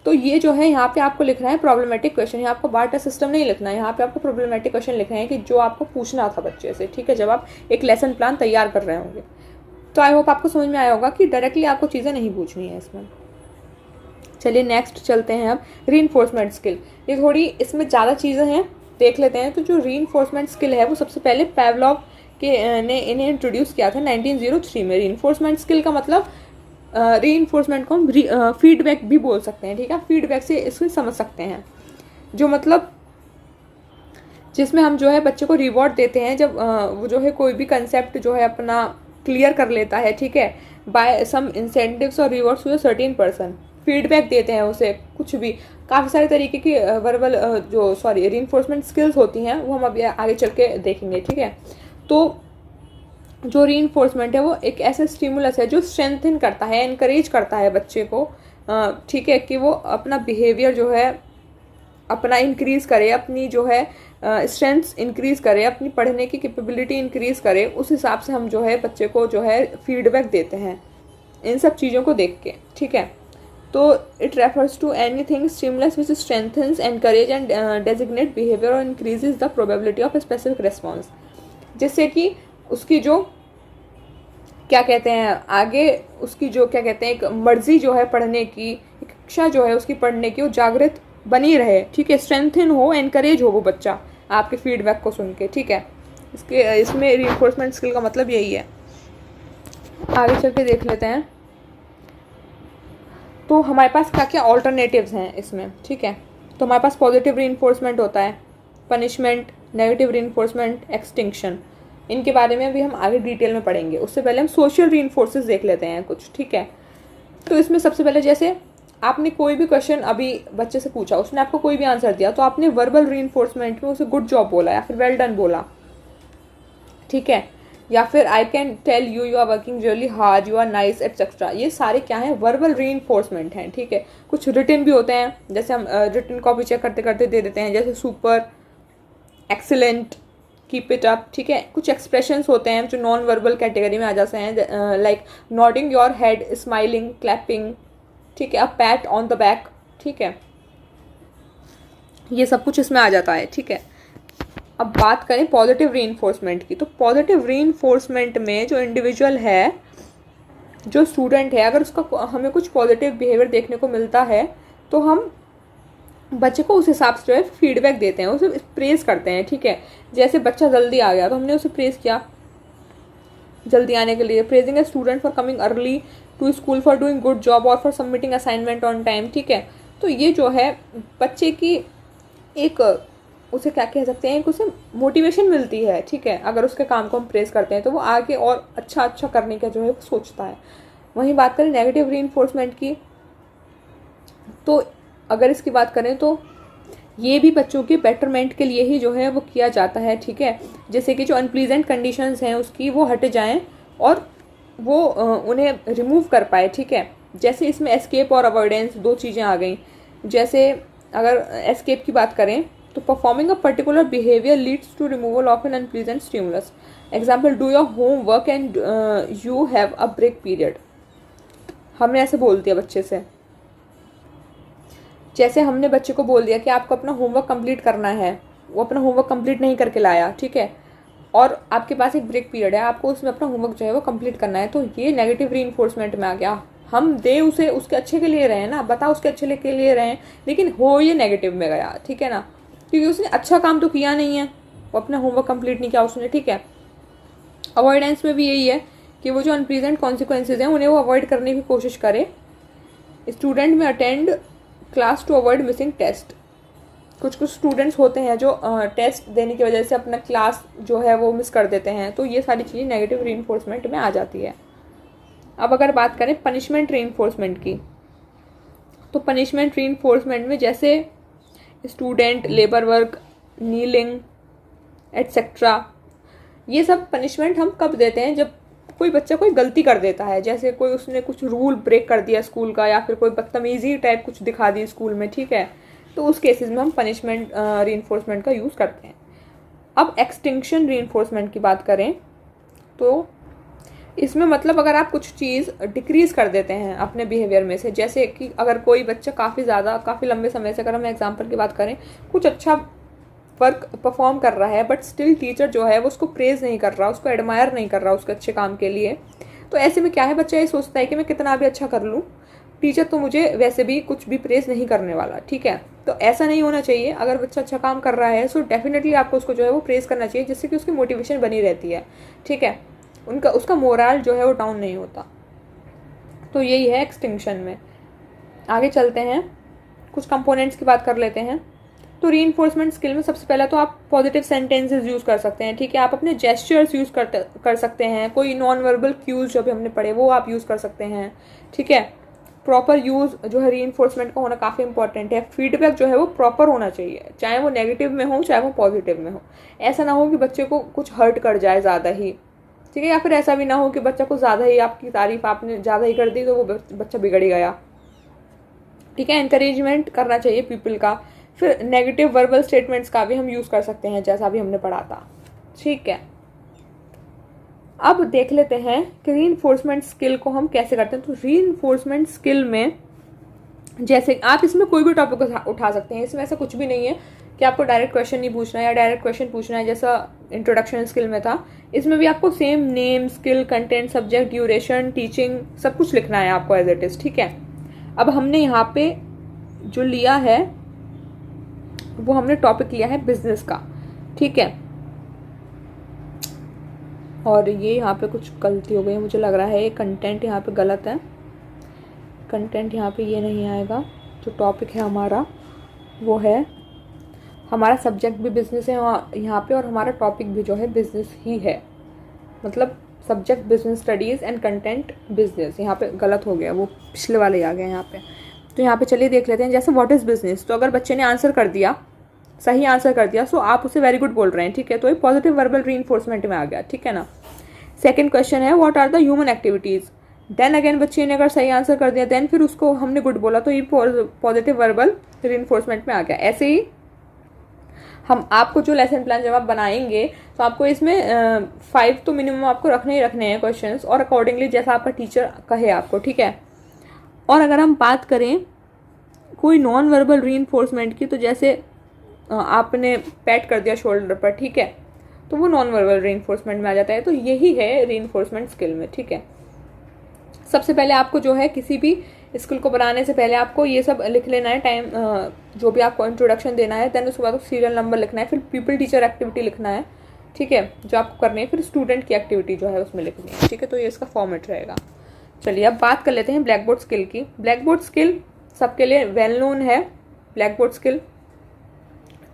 तो ये जो है यहाँ पे आपको लिखना है प्रॉब्लमेटिक क्वेश्चन। यहाँ आपको बार्टर सिस्टम नहीं लिखना है, यहाँ पे आपको प्रॉब्लमेटिक क्वेश्चन लिखना है कि जो आपको पूछना था बच्चे से। ठीक है, जब आप एक लेसन प्लान तैयार कर रहे होंगे। तो आई होप आपको समझ में आया होगा कि डायरेक्टली आपको चीज़ें नहीं पूछनी है इसमें। चलिए नेक्स्ट चलते हैं अब रीइंफोर्समेंट स्किल। ये थोड़ी इसमें ज़्यादा चीज़ें हैं, देख लेते हैं। तो जो रीइंफोर्समेंट स्किल है वो सबसे पहले पैवलॉव ने इन्हें इंट्रोड्यूस किया था 1903 में। रीइंफोर्समेंट स्किल का मतलब रीइंफोर्समेंट को हम फीडबैक भी बोल सकते हैं। ठीक है, फीडबैक से इसको समझ सकते हैं, जो मतलब जिसमें हम जो है बच्चे को रिवॉर्ड देते हैं जब वो जो है कोई भी कंसेप्ट जो है अपना क्लियर कर लेता है। ठीक है, बाय सम इंसेंटिव्स और rewards to a certain person. Feedback देते हैं उसे कुछ भी काफ़ी सारे तरीके की वर्बल रीइंफोर्समेंट स्किल्स होती हैं, वो हम अभी आगे चल के देखेंगे, ठीक है। तो जो रीइंफोर्समेंट है वो एक ऐसा स्टिमुलस है जो स्ट्रेंथन करता है, एनकरेज करता है बच्चे को, ठीक है, कि वो अपना बिहेवियर जो है अपना इंक्रीज़ करे, अपनी जो है स्ट्रेंथ्स इंक्रीज़ करे, अपनी पढ़ने की कैपेबिलिटी इंक्रीज़ करे। उस हिसाब से हम जो है बच्चे को जो है फीडबैक देते हैं इन सब चीज़ों को देख के, ठीक है। तो it refers to anything stimulus which strengthens encourage and designate behaviour और increases the probability of specific response, जिससे कि उसकी जो क्या कहते हैं आगे उसकी जो क्या कहते हैं एक मर्जी जो है पढ़ने की, एक इच्छा जो है उसकी पढ़ने की, वो जागृत बनी रहे, ठीक है, स्ट्रेंथन हो, एनकरेज हो वो बच्चा आपके फीडबैक को सुन के, ठीक है। इसमें रीइंफोर्समेंट स्किल का मतलब यही है। आगे चल के देख लेते हैं तो हमारे पास क्या क्या ऑल्टरनेटिव्स हैं इसमें, ठीक है। तो हमारे पास पॉजिटिव रीइंफोर्समेंट होता है, पनिशमेंट, नेगेटिव रीइंफोर्समेंट, एक्सटिंक्शन। इनके बारे में अभी हम आगे डिटेल में पढ़ेंगे। उससे पहले हम सोशल रीइंफोर्सेस देख लेते हैं कुछ, ठीक है। तो इसमें सबसे पहले जैसे आपने कोई भी क्वेश्चन अभी बच्चे से पूछा, उसने आपको कोई भी आंसर दिया, तो आपने वर्बल रीइंफोर्समेंट में उसे गुड जॉब बोला या फिर वेल डन बोला, ठीक है, या फिर I can tell you you are working really hard, you are nice etcetera. ये सारे क्या हैं, वर्बल रीइंफोर्समेंट हैं, ठीक है। कुछ रिटन भी होते हैं, जैसे हम रिटन कॉपी चेक करते करते दे देते हैं, जैसे super, excellent, keep it up, ठीक है। कुछ एक्सप्रेशंस होते हैं जो नॉन वर्बल कैटेगरी में आ जाते हैं, like nodding your head, smiling, clapping, ठीक है, अ पैट ऑन द बैक, ठीक है, ये सब कुछ इसमें आ जाता है, ठीक है। अब बात करें पॉजिटिव रीइंफोर्समेंट की, तो पॉजिटिव रीइंफोर्समेंट में जो इंडिविजुअल है, जो स्टूडेंट है, अगर उसका हमें कुछ पॉजिटिव बिहेवियर देखने को मिलता है तो हम बच्चे को उस हिसाब से जो है फीडबैक देते हैं, उसे प्रेज करते हैं, ठीक है। जैसे बच्चा जल्दी आ गया तो हमने उसे प्रेज किया जल्दी आने के लिए, praising a student for coming early to school, for doing good job और for submitting assignment on time, ठीक है। तो ये जो है बच्चे की एक उसे क्या कह सकते हैं, एक उसे मोटिवेशन मिलती है, ठीक है। अगर उसके काम को हम प्रेज करते हैं तो वो आगे और अच्छा करने का जो है वो सोचता है। वहीं बात करें नेगेटिव रीइंफोर्समेंट की, तो अगर इसकी बात करें तो ये भी बच्चों के बेटरमेंट के लिए ही जो है वो किया जाता है, ठीक है। जैसे कि जो अनप्लीजेंट कंडीशंस हैं उसकी वो हट जाएं और वो उन्हें रिमूव कर पाए, ठीक है। जैसे इसमें एस्केप और अवॉइडेंस दो चीज़ें आ गई। जैसे अगर एस्केप की बात करें तो performing a particular behaviour leads to removal of an unpleasant stimulus. Example, do your homework and you have a break period. हमने ऐसे बोल दिया बच्चे से, जैसे हमने बच्चे को बोल दिया कि आपको अपना होमवर्क कंप्लीट करना है, वो अपना होमवर्क कंप्लीट नहीं करके लाया, ठीक है, और आपके पास एक ब्रेक पीरियड है, आपको उसमें अपना होमवर्क जो है वो कंप्लीट करना है, तो ये नेगेटिव रीइंफोर्समेंट में आ गया। हम दे उसे उसके अच्छे के लिए रहे हैं ना, बता उसके अच्छे के लिए रहे हैं, लेकिन हो ये नेगेटिव में गया, ठीक है ना, क्योंकि उसने अच्छा काम तो किया नहीं है, वो अपना होमवर्क कंप्लीट नहीं किया उसने, ठीक है। अवॉइडेंस में भी यही है कि वो जो अनप्लीजेंट कॉन्सिक्वेंसेज हैं उन्हें वो अवॉइड करने की कोशिश करे। स्टूडेंट में attend class to avoid missing test. कुछ स्टूडेंट्स होते हैं जो टेस्ट देने की वजह से अपना क्लास जो है वो मिस कर देते हैं, तो ये सारी चीज़ें नेगेटिव रीइंफोर्समेंट में आ जाती है। अब अगर बात करें पनिशमेंट रीइंफोर्समेंट की, तो पनिशमेंट रीइंफोर्समेंट में जैसे student labour work, kneeling etcetera, ये सब पनिशमेंट हम कब देते हैं, जब कोई बच्चा कोई गलती कर देता है, जैसे कोई उसने कुछ रूल ब्रेक कर दिया स्कूल का, या फिर कोई बदतमीजी टाइप कुछ दिखा दी स्कूल में, ठीक है, तो उस केसेस में हम पनिशमेंट रीइंफोर्समेंट का यूज़ करते हैं। अब एक्सटिंक्शन रीइंफोर्समेंट की बात करें तो इसमें मतलब अगर आप कुछ चीज़ डिक्रीज़ कर देते हैं अपने बिहेवियर में से, जैसे कि अगर कोई बच्चा काफ़ी लंबे समय से, अगर हम एग्जाम्पल की बात करें, कुछ अच्छा वर्क परफॉर्म कर रहा है बट स्टिल टीचर जो है वो उसको प्रेज नहीं कर रहा, उसको एडमायर नहीं कर रहा उसके अच्छे काम के लिए, तो ऐसे में क्या है, बच्चा ये सोचता है कि मैं कितना भी अच्छा कर लूँ, टीचर तो मुझे वैसे भी कुछ भी प्रेज नहीं करने वाला, ठीक है। तो ऐसा नहीं होना चाहिए। अगर बच्चा अच्छा काम कर रहा है सो डेफिनेटली आपको उसको जो है वो प्रेज करना चाहिए, जिससे कि उसकी मोटिवेशन बनी रहती है, ठीक है, उसका मोरल जो है वो डाउन नहीं होता। तो यही है एक्सटिंक्शन में। आगे चलते हैं, कुछ कंपोनेंट्स की बात कर लेते हैं। तो रीइंफोर्समेंट स्किल में सबसे पहला तो आप पॉजिटिव सेंटेंसेस यूज़ कर सकते हैं, ठीक है। आप अपने जेस्चर्स यूज़ कर सकते हैं, कोई नॉन वर्बल क्यूज जो भी हमने पढ़े वो आप यूज़ कर सकते हैं, ठीक है। प्रॉपर यूज़ जो है रीइंफोर्समेंट का होना काफ़ी इंपॉर्टेंट है। फीडबैक जो है वो प्रॉपर होना चाहिए, चाहे वो नेगेटिव में हो चाहे वो पॉजिटिव में हो। ऐसा ना हो कि बच्चे को कुछ हर्ट कर जाए ज़्यादा ही, ठीक है, या फिर ऐसा भी ना हो कि बच्चा को ज़्यादा ही आपकी तारीफ आपने ज़्यादा ही कर दी तो वो बच्चा बिगड़ ही गया, ठीक है। एनकरेजमेंट करना चाहिए पीपल का। फिर नेगेटिव वर्बल स्टेटमेंट्स का भी हम यूज़ कर सकते हैं, जैसा भी हमने पढ़ा था, ठीक है। अब देख लेते हैं कि रीइंफोर्समेंट स्किल को हम कैसे करते हैं। तो रीइंफोर्समेंट स्किल में जैसे आप इसमें कोई भी टॉपिक उठा सकते हैं, इसमें ऐसा कुछ भी नहीं है कि आपको डायरेक्ट क्वेश्चन नहीं पूछना है या डायरेक्ट क्वेश्चन पूछना है जैसा इंट्रोडक्शन स्किल में था। इसमें भी आपको same name, skill, content, subject, duration, teaching सब कुछ लिखना है आपको एज इट इज, ठीक है। अब हमने यहाँ पे जो लिया है वो हमने टॉपिक लिया है बिजनेस का, ठीक है। और ये यहाँ पे कुछ गलती हो गई है, मुझे लग रहा है कंटेंट यहाँ पे गलत है। कंटेंट यहाँ पे ये नहीं आएगा। जो टॉपिक है हमारा वो है, हमारा सब्जेक्ट भी बिजनेस है यहाँ पे और हमारा टॉपिक भी जो है बिजनेस ही है, मतलब subject business studies and content business. यहाँ पे गलत हो गया, वो पिछले वाले ही आ गए यहाँ पे। तो यहाँ पे चलिए देख लेते हैं। जैसे व्हाट इज़ बिजनेस, तो अगर बच्चे ने आंसर कर दिया, सही आंसर कर दिया, सो आप उसे वेरी गुड बोल रहे हैं, ठीक है। तो ये पॉजिटिव वर्बल रीइंफोर्समेंट में आ गया, ठीक है ना। सेकंड क्वेश्चन है what are the human activities, then again बच्चे ने अगर सही आंसर कर दिया देन फिर उसको हमने गुड बोला, तो ये पॉजिटिव वर्बल रीइंफोर्समेंट में आ गया। ऐसे ही हम आपको जो लेसन प्लान जब आप बनाएंगे तो आपको इसमें 5 तो मिनिमम आपको रखने ही रखने हैं क्वेश्चंस, और अकॉर्डिंगली जैसा आपका टीचर कहे आपको, ठीक है। और अगर हम बात करें कोई नॉन वर्बल रीइंफोर्समेंट की, तो जैसे आपने पैट कर दिया शोल्डर पर, ठीक है, तो वो नॉन वर्बल रीइंफोर्समेंट में आ जाता है। तो यही है रीइंफोर्समेंट स्किल में, ठीक है। सबसे पहले आपको जो है किसी भी स्किल को बनाने से पहले आपको ये सब लिख लेना है, टाइम जो भी आपको इंट्रोडक्शन देना है, देन उसके बाद सीरियल नंबर लिखना है, फिर पीपल टीचर एक्टिविटी लिखना है, ठीक है, जो आपको करनी है, फिर स्टूडेंट की एक्टिविटी जो है उसमें लिखनी है, ठीक है। तो ये इसका फॉर्मेट रहेगा। चलिए अब बात कर लेते हैं ब्लैक बोर्ड स्किल की। ब्लैक बोर्ड स्किल सबके लिए वेल नोन है, ब्लैक बोर्ड स्किल,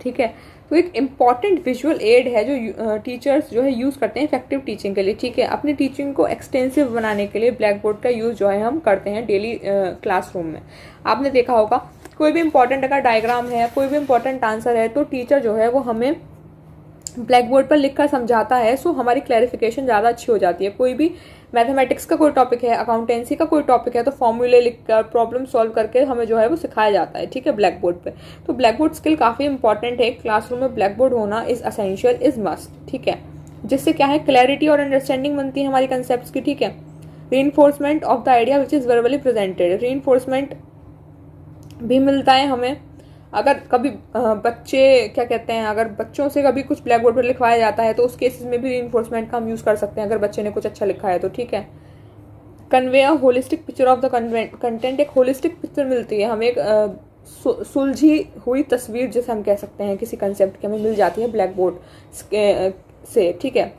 ठीक है। तो एक इम्पॉर्टेंट विजुअल एड है जो टीचर्स जो है यूज़ करते हैं इफेक्टिव टीचिंग के लिए, ठीक है। अपनी टीचिंग को एक्सटेंसिव बनाने के लिए ब्लैक बोर्ड का यूज़ जो है हम करते हैं डेली क्लासरूम में। आपने देखा होगा कोई भी इंपॉर्टेंट अगर डायग्राम है, कोई भी इंपॉर्टेंट आंसर है, तो टीचर जो है वो हमें ब्लैक बोर्ड पर लिखकर समझाता है, सो हमारी क्लैरिफिकेशन ज़्यादा अच्छी हो जाती है। कोई भी मैथमेटिक्स का कोई टॉपिक है, अकाउंटेंसी का कोई टॉपिक है, तो फॉर्मूले लिखकर प्रॉब्लम सॉल्व करके हमें जो है वो सिखाया जाता है, ठीक है, ब्लैक बोर्ड पे। तो ब्लैक बोर्ड स्किल काफ़ी इंपॉर्टेंट है। क्लासरूम में ब्लैक बोर्ड होना इज असेंशियल, इज मस्ट, ठीक है। जिससे क्या है, क्लैरिटी और अंडरस्टैंडिंग बनती है हमारी कंसेप्ट की, ठीक है। Reinforcement of the idea which is verbally presented, reinforcement भी मिलता है हमें। अगर कभी बच्चे क्या कहते हैं, अगर बच्चों से कभी कुछ ब्लैक बोर्ड पर लिखवाया जाता है तो उस केसेस में भी रीइंफोर्समेंट का हम यूज़ कर सकते हैं, अगर बच्चे ने कुछ अच्छा लिखा है तो, ठीक है। Convey a holistic picture of the content, एक होलिस्टिक पिक्चर मिलती है हमें, एक सुलझी हुई तस्वीर जिसे हम कह सकते हैं किसी कंसेप्ट की, हमें मिल जाती है ब्लैक बोर्ड से, ठीक है,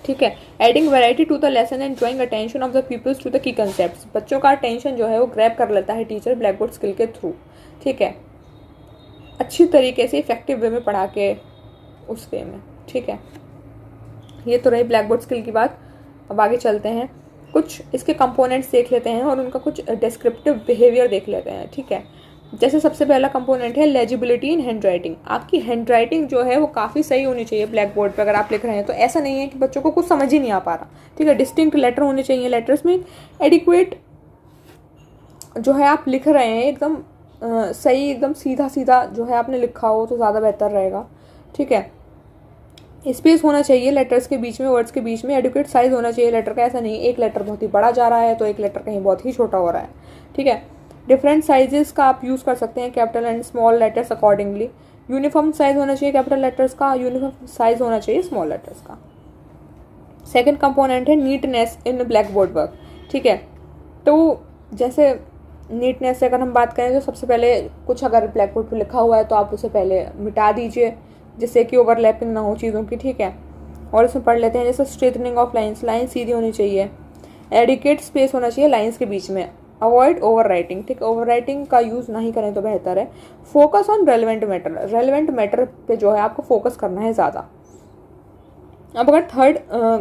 ठीक है। Adding variety to the lesson and drawing attention of the peoples to the key concepts, बच्चों का अटेंशन जो है वो ग्रैब कर लेता है टीचर ब्लैक बोर्ड स्किल के थ्रू, ठीक है, अच्छी तरीके से इफेक्टिव वे में पढ़ा के उस वे में, ठीक है। ये तो रही ब्लैक बोर्ड स्किल की बात। अब आगे चलते हैं, कुछ इसके कंपोनेंट्स देख लेते हैं और उनका कुछ डिस्क्रिप्टिव बिहेवियर देख लेते हैं, ठीक है। जैसे सबसे पहला कंपोनेंट है लेजिबिलिटी इन हैंड राइटिंग। आपकी हैंड राइटिंग जो है वो काफ़ी सही होनी चाहिए ब्लैक बोर्ड पर अगर आप लिख रहे हैं तो। ऐसा नहीं है कि बच्चों को कुछ समझ ही नहीं आ पा रहा, ठीक है। डिस्टिंक्ट लेटर होने चाहिए, लेटर्स में एडिक्वेट जो है आप लिख रहे हैं एकदम सही, एकदम सीधा सीधा जो है आपने लिखा हो तो ज़्यादा बेहतर रहेगा, ठीक है। स्पेस होना चाहिए लेटर्स के बीच में, वर्ड्स के बीच में। एडिक्वेट साइज होना चाहिए लेटर का, ऐसा नहीं एक लेटर बहुत ही बड़ा जा रहा है तो एक लेटर कहीं बहुत ही छोटा हो रहा है, ठीक है। डिफरेंट साइजेस का आप यूज़ कर सकते हैं, capital and small letters accordingly. Uniform size होना चाहिए कैपिटल लेटर्स का, यूनिफॉर्म साइज होना चाहिए स्मॉल लेटर्स का। सेकेंड कंपोनेंट है नीटनेस इन ब्लैक बोर्ड वर्क, ठीक है। तो जैसे नीटनेस से अगर हम बात करें तो सबसे पहले कुछ अगर ब्लैक बोर्ड पर लिखा हुआ है तो आप उसे पहले मिटा दीजिए जिससे कि ओवरलैपिंग ना हो चीज़ों की, ठीक है। और इसमें पढ़ लेते हैं जैसे स्ट्रेटनिंग ऑफ लाइन्स, लाइन सीधी होनी चाहिए। एडिकेट स्पेस होना चाहिए लाइन्स के बीच में। अवॉइड ओवर राइटिंग, ठीक है, ओवर राइटिंग का यूज़ नहीं करें तो बेहतर है। Focus on relevant matter, relevant matter पे जो है आपको फोकस करना है ज़्यादा। अब अगर थर्ड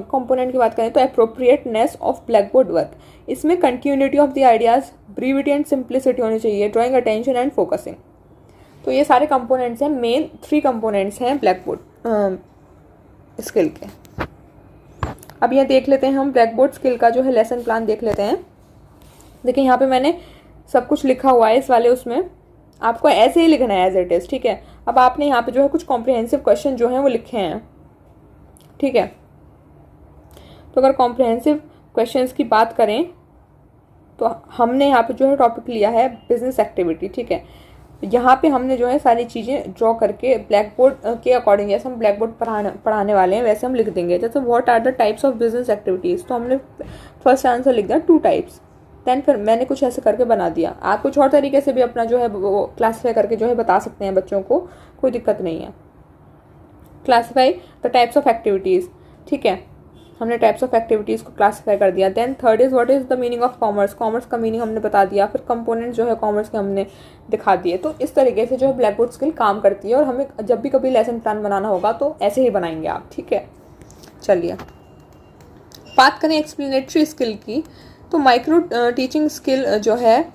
कंपोनेंट की बात करें तो appropriateness of blackboard work, इसमें continuity of the ideas, brevity and simplicity होनी चाहिए, ड्राइंग अटेंशन एंड फोकसिंग। तो ये सारे कंपोनेंट्स हैं, मेन 3 कंपोनेंट्स हैं ब्लैक बोर्ड स्किल के। अब ये देख लेते हैं हम ब्लैक बोर्ड स्किल का जो है लेसन प्लान देख लेते हैं। देखिए यहाँ पे मैंने सब कुछ लिखा हुआ है इस वाले उसमें, आपको ऐसे ही लिखना है एज इट इज, ठीक है। अब आपने यहाँ पे जो है कुछ कॉम्प्रिहेंसिव क्वेश्चन जो हैं वो लिखे हैं, ठीक है। तो अगर कॉम्प्रिहेंसिव क्वेश्चंस की बात करें तो हमने यहाँ पे जो है टॉपिक लिया है बिजनेस एक्टिविटी, ठीक है। यहाँ पे हमने जो है सारी चीज़ें ड्रॉ करके ब्लैक बोर्ड के अकॉर्डिंग, जैसे हम ब्लैक बोर्ड पढ़ाने वाले हैं वैसे हम लिख देंगे। जैसे what are the types of business activities, तो हमने फर्स्ट आंसर लिख दिया 2 टाइप्स। देन फिर मैंने कुछ ऐसे करके बना दिया। आप कुछ और तरीके से भी अपना जो है वो क्लासीफाई करके जो है बता सकते हैं बच्चों को, कोई दिक्कत नहीं है। Classify the types of activities, ठीक है, हमने टाइप्स ऑफ एक्टिविटीज़ को क्लासीफाई कर दिया। Then third is what is the meaning of commerce, commerce का मीनिंग हमने बता दिया। फिर कंपोनेंट जो है कॉमर्स के हमने दिखा दिए। तो इस तरीके से जो है ब्लैक बोर्ड स्किल काम करती है, और हमें जब भी कभी लेसन प्लान बनाना होगा तो ऐसे ही बनाएंगे आप, ठीक है। चलिए बात करें एक्सप्लेनेटरी स्किल की, तो माइक्रो टीचिंग स्किल जो है,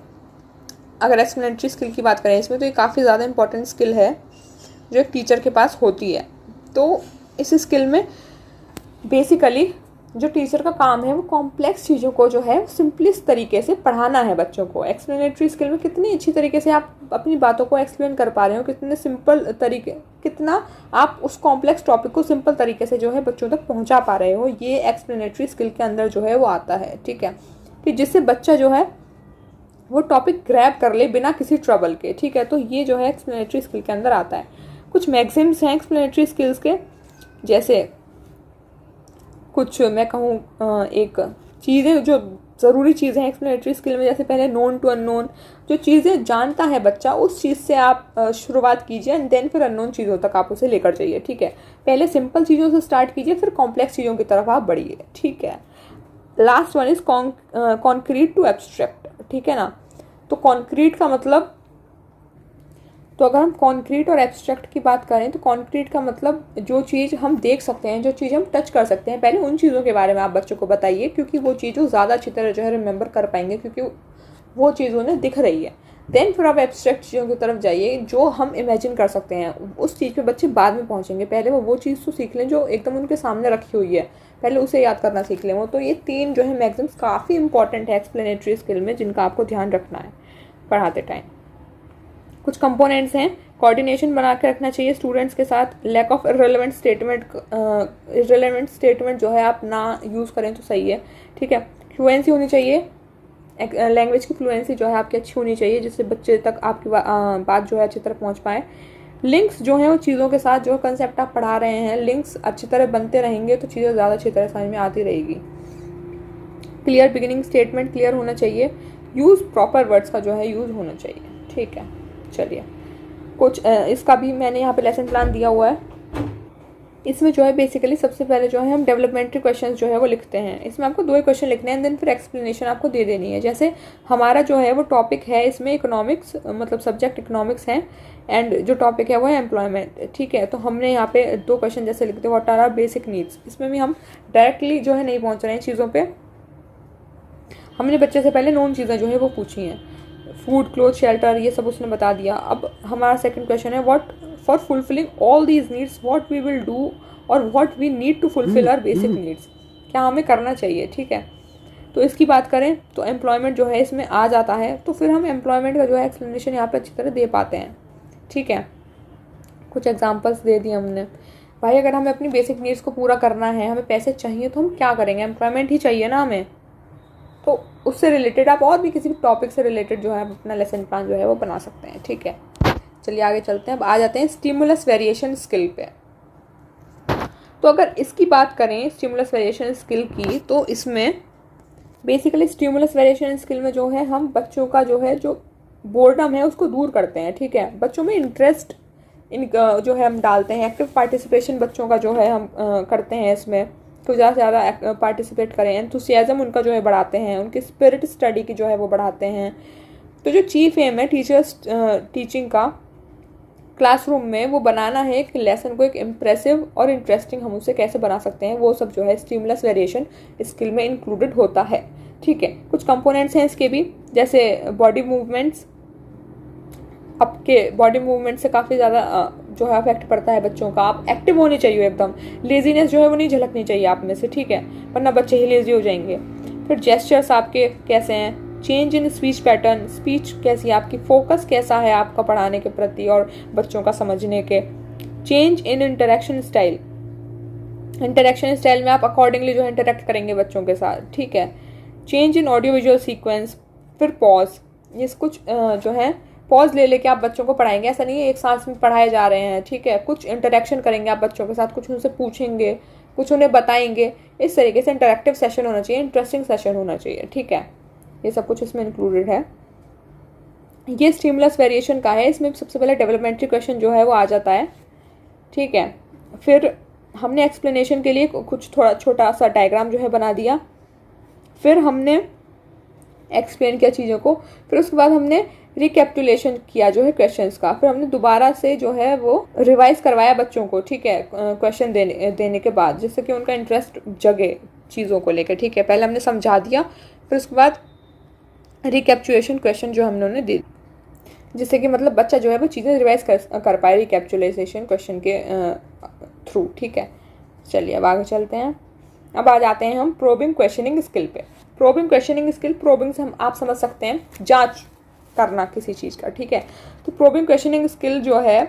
अगर एक्सप्लेनेटरी स्किल की बात करें इसमें, तो ये काफ़ी ज़्यादा इंपॉर्टेंट स्किल है जो एक टीचर के पास होती है। तो इस स्किल में बेसिकली जो टीचर का काम है वो कॉम्प्लेक्स चीज़ों को जो है सिंपलिस्ट तरीके से पढ़ाना है बच्चों को। एक्सप्लेनेटरी स्किल में कितनी अच्छी तरीके से आप अपनी बातों को एक्सप्लेन कर पा रहे हो, कितने सिंपल तरीके, कितना आप उस कॉम्प्लेक्स टॉपिक को सिंपल तरीके से जो है बच्चों तक पहुंचा पा रहे हो, ये एक्सप्लेनेटरी स्किल के अंदर जो है वो आता है, ठीक है। कि जिससे बच्चा जो है वो टॉपिक ग्रैब कर ले बिना किसी ट्रबल के, ठीक है। तो ये जो है एक्सप्लेनेटरी स्किल के अंदर आता है। कुछ मैक्सिम्स हैं एक्सप्लेनेटरी स्किल्स के, जैसे कुछ मैं कहूँ एक चीज़ें जो ज़रूरी चीज़ें हैं एक्सप्लेनेटरी स्किल में, जैसे पहले नोन टू अननोन, जो चीज़ें जानता है बच्चा उस चीज़ से आप शुरुआत कीजिए, एंड देन फिर अननोन चीज़ों तक आप उसे लेकर जाइए, ठीक है। पहले सिंपल चीज़ों से स्टार्ट कीजिए, फिर कॉम्प्लेक्स चीज़ों की तरफ आप बढ़िए, ठीक है। Last one is concrete to abstract, ठीक है ना। तो कॉन्क्रीट का मतलब, तो अगर हम कॉन्क्रीट और एब्स्ट्रैक्ट की बात करें तो कॉन्क्रीट का मतलब जो चीज़ हम देख सकते हैं, जो चीज़ हम टच कर सकते हैं, पहले उन चीज़ों के बारे में आप बच्चों को बताइए, क्योंकि वो चीज़ वो ज़्यादा अच्छी तरह जो है रिमेंबर कर पाएंगे, क्योंकि वो चीज़ उन्हें दिख रही है। देन फिर आप एब्स्ट्रैक्ट चीज़ों की तरफ जाइए जो हम इमेजिन कर सकते हैं, उस चीज़ पे बच्चे बाद में पहुँचेंगे। पहले वो चीज़ तो सीख लें जो एकदम उनके सामने रखी हुई है, पहले उसे याद करना सीख लें वो। तो ये 3 जो है मैक्सिम्स काफ़ी इंपॉर्टेंट है एक्सप्लेनेटरी स्किल में, जिनका आपको ध्यान रखना है पढ़ाते टाइम। कुछ कंपोनेंट्स हैं, कोऑर्डिनेशन बना के रखना चाहिए स्टूडेंट्स के साथ, लैक ऑफ इररिलेवेंट स्टेटमेंट जो है आप ना यूज़ करें तो सही है, ठीक है। फ्लुएंसी होनी चाहिए, लैंग्वेज की फ्लुएंसी जो है आपकी अच्छी होनी चाहिए, जिससे बच्चे तक आपकी बात जो है अच्छी तरह पहुंच पाए। लिंक्स जो हैं वो चीज़ों के साथ, जो कंसेप्ट आप पढ़ा रहे हैं, लिंक्स अच्छी तरह बनते रहेंगे तो चीज़ें ज़्यादा अच्छी तरह समझ में आती रहेगी। क्लियर बिगिनिंग स्टेटमेंट क्लियर होना चाहिए, यूज़ प्रॉपर वर्ड्स का जो है यूज़ होना चाहिए, ठीक है। चलिए कुछ इसका भी मैंने यहाँ पे लेसन प्लान दिया हुआ है। इसमें जो है बेसिकली सबसे पहले जो है हम डेवलपमेंटरी क्वेश्चंस जो है वो लिखते हैं। इसमें आपको 2 ही क्वेश्चन लिखने हैं, देन फिर एक्सप्लेनेशन आपको दे देनी है। जैसे हमारा जो है वो टॉपिक है इसमें इकोनॉमिक्स, मतलब सब्जेक्ट इकोनॉमिक्स है, एंड जो टॉपिक है वो है एम्प्लॉयमेंट, ठीक है। तो हमने यहाँ पे 2 क्वेश्चन जैसे लिखते हैं, what are our basic needs. इसमें भी हम डायरेक्टली जो है नहीं पहुँच रहे हैं चीज़ों पर, हमने बच्चे से पहले नोन चीज़ें जो है वो पूछी हैं, फूड, क्लोथ, शेल्टर, ये सब उसने बता दिया। अब हमारा सेकंड क्वेश्चन है, what for fulfilling all these needs what we will do, और what we need to fulfil our basic needs, क्या हमें करना चाहिए, ठीक है। तो इसकी बात करें तो एम्प्लॉयमेंट जो है इसमें आ जाता है, तो फिर हम एम्प्लॉयमेंट का जो है एक्सप्लेनेशन यहाँ पे अच्छी तरह दे पाते हैं, ठीक है। कुछ एग्जाम्पल्स दे दिए हमने। भाई अगर हमें अपनी बेसिक नीड्स को पूरा करना है, हमें पैसे चाहिए, तो हम क्या करेंगे, एम्प्लॉयमेंट ही चाहिए ना हमें। तो उससे रिलेटेड आप और भी किसी भी टॉपिक से रिलेटेड जो है आप अपना लेसन प्लान जो है वो बना सकते हैं, ठीक है। चलिए आगे चलते हैं। अब आ जाते हैं स्टिमुलस वेरिएशन स्किल पे। तो अगर इसकी बात करें स्टिमुलस वेरिएशन स्किल की, तो इसमें बेसिकली स्टिमुलस वेरिएशन स्किल में जो है हम बच्चों का जो है जो बोर्डम है उसको दूर करते हैं, ठीक है। बच्चों में इंटरेस्ट जो है हम डालते हैं, एक्टिव पार्टिसिपेशन बच्चों का जो है हम करते हैं इसमें, तो ज़्यादा से ज़्यादा पार्टिसिपेट करें, एंथुसियाज्म उनका जो है बढ़ाते हैं, उनकी स्पिरिट स्टडी की जो है वो बढ़ाते हैं। तो जो चीफ एम है टीचर्स टीचिंग का, क्लासरूम में वो बनाना है कि लेसन को एक इम्प्रेसिव और इंटरेस्टिंग हम उसे कैसे बना सकते हैं, वो सब जो है स्टिमुलस वेरिएशन स्किल में इंक्लूडेड होता है। ठीक है, कुछ कंपोनेंट्स हैं इसके भी, जैसे बॉडी मूवमेंट्स। आपके बॉडी मूवमेंट से काफ़ी ज़्यादा जो है अफेक्ट पड़ता है बच्चों का। आप एक्टिव होने चाहिए एकदम, लेजीनेस जो है वो नहीं झलकनी चाहिए आप में से, ठीक है, वरना बच्चे ही लेजी हो जाएंगे। फिर जेस्चर्स आपके कैसे हैं, change in speech pattern, speech कैसी है आपकी, फोकस कैसा है आपका पढ़ाने के प्रति और बच्चों का समझने के। Change in interaction style, interaction style में आप अकॉर्डिंगली जो है इंटरेक्ट करेंगे बच्चों के साथ। ठीक है, change in audio visual sequence. फिर पॉज, ये कुछ जो है पॉज ले लेके आप बच्चों को पढ़ाएंगे, ऐसा नहीं है एक सांस में पढ़ाए जा रहे हैं। ठीक है, कुछ इंटरेक्शन करेंगे आप बच्चों के साथ, कुछ उनसे पूछेंगे, कुछ उन्हें बताएंगे। इस तरीके से इंटरेक्टिव सेशन होना चाहिए, इंटरेस्टिंग सेशन होना चाहिए। ठीक है, ये सब कुछ इसमें इंक्लूडेड है। ये स्टिमुलस वेरिएशन का है, इसमें सबसे पहले डेवलपमेंटरी क्वेश्चन जो है वो आ जाता है। ठीक है, फिर हमने एक्सप्लेनेशन के लिए कुछ थोड़ा छोटा सा डायग्राम जो है बना दिया, फिर हमने एक्सप्लेन किया चीज़ों को, फिर उसके बाद हमने रिकैपिटुलेशन किया जो है क्वेश्चंस का, फिर हमने दोबारा से जो है वो रिवाइज करवाया बच्चों को। ठीक है, क्वेश्चन देने के बाद, जिससे कि उनका इंटरेस्ट जगे चीज़ों को लेकर। ठीक है, पहले हमने समझा दिया, फिर उसके बाद रिकैपिचुलेशन क्वेश्चन जो हमने उन्हें दे, जिससे कि मतलब बच्चा जो है वो चीज़ें रिवाइज कर पाए रिकैपिचुलेशन क्वेश्चन के थ्रू। ठीक है, चलिए अब आगे चलते हैं। अब आ जाते हैं हम प्रोबिंग क्वेश्चनिंग स्किल पे। प्रोबिंग क्वेश्चनिंग स्किल, प्रोबिंग से हम आप समझ सकते हैं जांच करना किसी चीज़ का। ठीक है, तो प्रोबिंग क्वेश्चनिंग स्किल जो है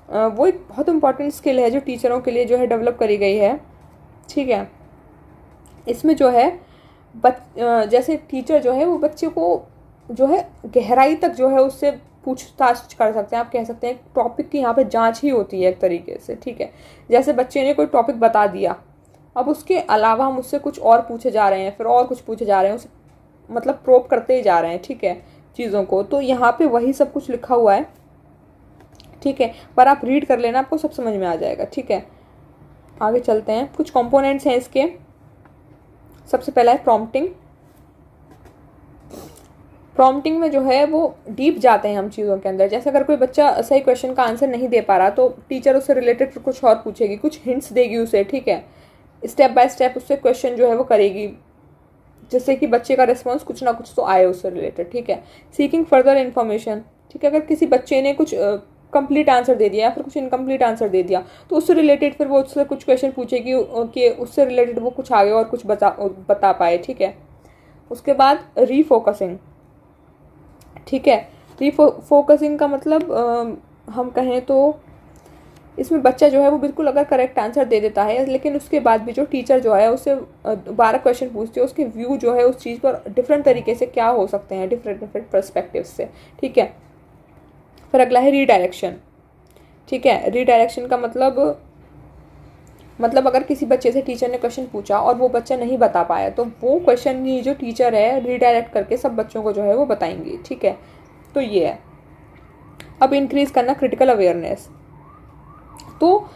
वो एक बहुत इंपॉर्टेंट स्किल है जो टीचरों के लिए जो है डेवलप करी गई है। ठीक है, इसमें जो है जैसे टीचर जो है वो बच्चे को जो है गहराई तक जो है उससे पूछताछ कर सकते हैं। आप कह सकते हैं टॉपिक की यहाँ पे जांच ही होती है एक तरीके से। ठीक है, जैसे बच्चे ने कोई टॉपिक बता दिया, अब उसके अलावा हम उससे कुछ और पूछे जा रहे हैं, फिर और कुछ पूछे जा रहे हैं, उसे मतलब प्रोब करते ही जा रहे हैं। ठीक है, चीज़ों को, तो यहाँ पे वही सब कुछ लिखा हुआ है। ठीक है, पर आप रीड कर लेना, आपको सब समझ में आ जाएगा। ठीक है, आगे चलते हैं। कुछ कंपोनेंट्स हैं इसके। सबसे पहला है प्रॉम्प्टिंग। प्रॉम्प्टिंग में जो है वो डीप जाते हैं हम चीज़ों के अंदर। जैसे अगर कोई बच्चा सही क्वेश्चन का आंसर नहीं दे पा रहा तो टीचर उससे रिलेटेड कुछ और पूछेगी, कुछ हिंट्स देगी उसे। ठीक है, स्टेप बाय स्टेप उससे क्वेश्चन जो है वो करेगी, जिससे कि बच्चे का रिस्पॉन्स कुछ ना कुछ तो आए उससे रिलेटेड। ठीक है, सीकिंग फर्दर इन्फॉर्मेशन। ठीक है, अगर किसी बच्चे ने कुछ कंप्लीट आंसर दे दिया या फिर कुछ इनकम्प्लीट आंसर दे दिया तो उससे रिलेटेड फिर वो उससे कुछ क्वेश्चन पूछेगी कि उससे रिलेटेड वो कुछ आगे और कुछ बता पाए। ठीक है, उसके बाद रीफोकसिंग। ठीक है, रीफोकसिंग का मतलब हम कहें तो इसमें बच्चा जो है वो बिल्कुल अगर करेक्ट आंसर दे देता है, लेकिन उसके बाद भी जो टीचर जो है उससे 12 क्वेश्चन पूछती है, उसके व्यू जो है उस चीज़ पर डिफरेंट तरीके से क्या हो सकते हैं, डिफरेंट पर्सपेक्टिव से। ठीक है, फिर अगला है रीडायरेक्शन। ठीक है, रीडायरेक्शन का मतलब अगर किसी बच्चे से टीचर ने क्वेश्चन पूछा और वो बच्चा नहीं बता पाया तो वो क्वेश्चन ही जो टीचर है रीडायरेक्ट करके सब बच्चों को जो है वो बताएंगे। ठीक है, तो ये है। अब इंक्रीज करना क्रिटिकल अवेयरनेस, तो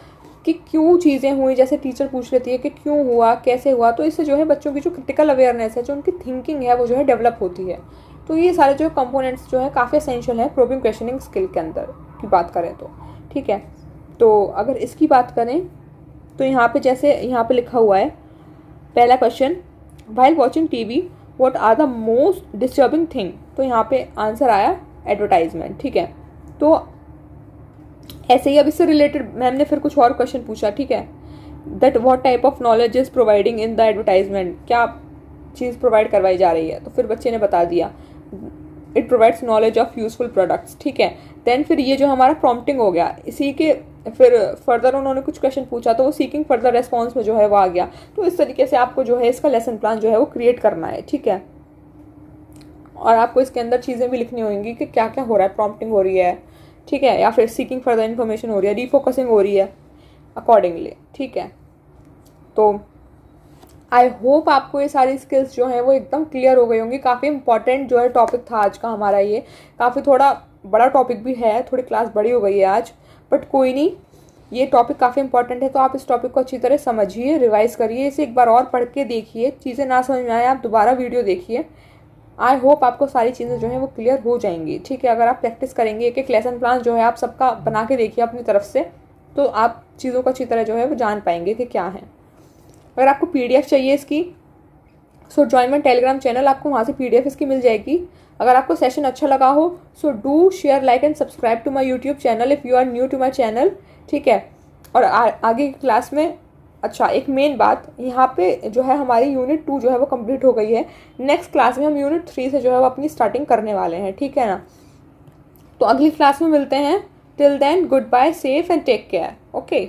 कि क्यों चीज़ें हुई, जैसे टीचर पूछ लेती है कि क्यों हुआ, कैसे हुआ, तो इससे जो है बच्चों की जो क्रिटिकल अवेयरनेस है, जो उनकी थिंकिंग है, वो जो है डेवलप होती है। तो ये सारे जो कंपोनेंट्स जो है काफ़ी एसेंशियल है प्रोबिंग क्वेश्चनिंग स्किल के अंदर की बात करें तो। ठीक है, तो अगर इसकी बात करें तो यहाँ पे जैसे यहाँ पे लिखा हुआ है पहला question, while watching TV what are the most disturbing thing, तो यहाँ पे आंसर आया एडवर्टाइजमेंट। ठीक है, तो ऐसे ही अब इससे रिलेटेड मैम ने फिर कुछ और क्वेश्चन पूछा। ठीक है, that what type of knowledge is providing in the advertisement, क्या चीज़ प्रोवाइड करवाई जा रही है, तो फिर बच्चे ने बता दिया it provides knowledge of useful products. ठीक है, देन फिर ये जो हमारा प्रॉम्प्टिंग हो गया, इसी के फिर फर्दर उन्होंने कुछ क्वेश्चन पूछा तो वो सीकिंग फर्दर रेस्पॉन्स में जो है वो आ गया। तो इस तरीके से आपको जो है इसका लेसन प्लान जो है वो क्रिएट करना है। ठीक है, और आपको इसके अंदर चीज़ें भी लिखनी होंगी कि क्या क्या हो रहा है, प्रॉम्प्टिंग हो रही है, ठीक है, या फिर सीकिंग फर्दर इन्फॉर्मेशन हो रही है, रीफोकसिंग हो रही है अकॉर्डिंगली। ठीक है, तो आई होप आपको ये सारी स्किल्स जो हैं वो एकदम क्लियर हो गई होंगी। काफ़ी इंपॉर्टेंट जो है टॉपिक था आज का हमारा, ये काफ़ी थोड़ा बड़ा टॉपिक भी है, थोड़ी क्लास बड़ी हो गई है आज, बट कोई नहीं, ये टॉपिक काफ़ी इंपॉर्टेंट है। तो आप इस टॉपिक को अच्छी तरह समझिए, रिवाइज करिए, इसे एक बार और पढ़ के देखिए, चीज़ें ना समझ में आए आप दोबारा वीडियो देखिए, आई होप आपको सारी चीज़ें जो है वो क्लियर हो जाएंगी, ठीक है। अगर आप प्रैक्टिस करेंगे, एक एक लेसन प्लान जो है आप सबका बना के देखिए अपनी तरफ से, तो आप चीज़ों को अच्छी तरह जो है वो जान पाएंगे कि क्या है। अगर आपको PDF चाहिए इसकी, सो ज्वाइन माय टेलीग्राम चैनल, आपको वहाँ से PDF इसकी मिल जाएगी। अगर आपको सेशन अच्छा लगा हो, so do share, like and subscribe to my YouTube channel if you are new to my channel, ठीक है। और आगे की क्लास में, अच्छा एक मेन बात यहाँ पे जो है, हमारी यूनिट 2 जो है वो कंप्लीट हो गई है। नेक्स्ट क्लास में हम यूनिट 3 से जो है वो अपनी स्टार्टिंग करने वाले हैं, ठीक है ना। तो अगली क्लास में मिलते हैं। Till then goodbye, safe and take care, okay.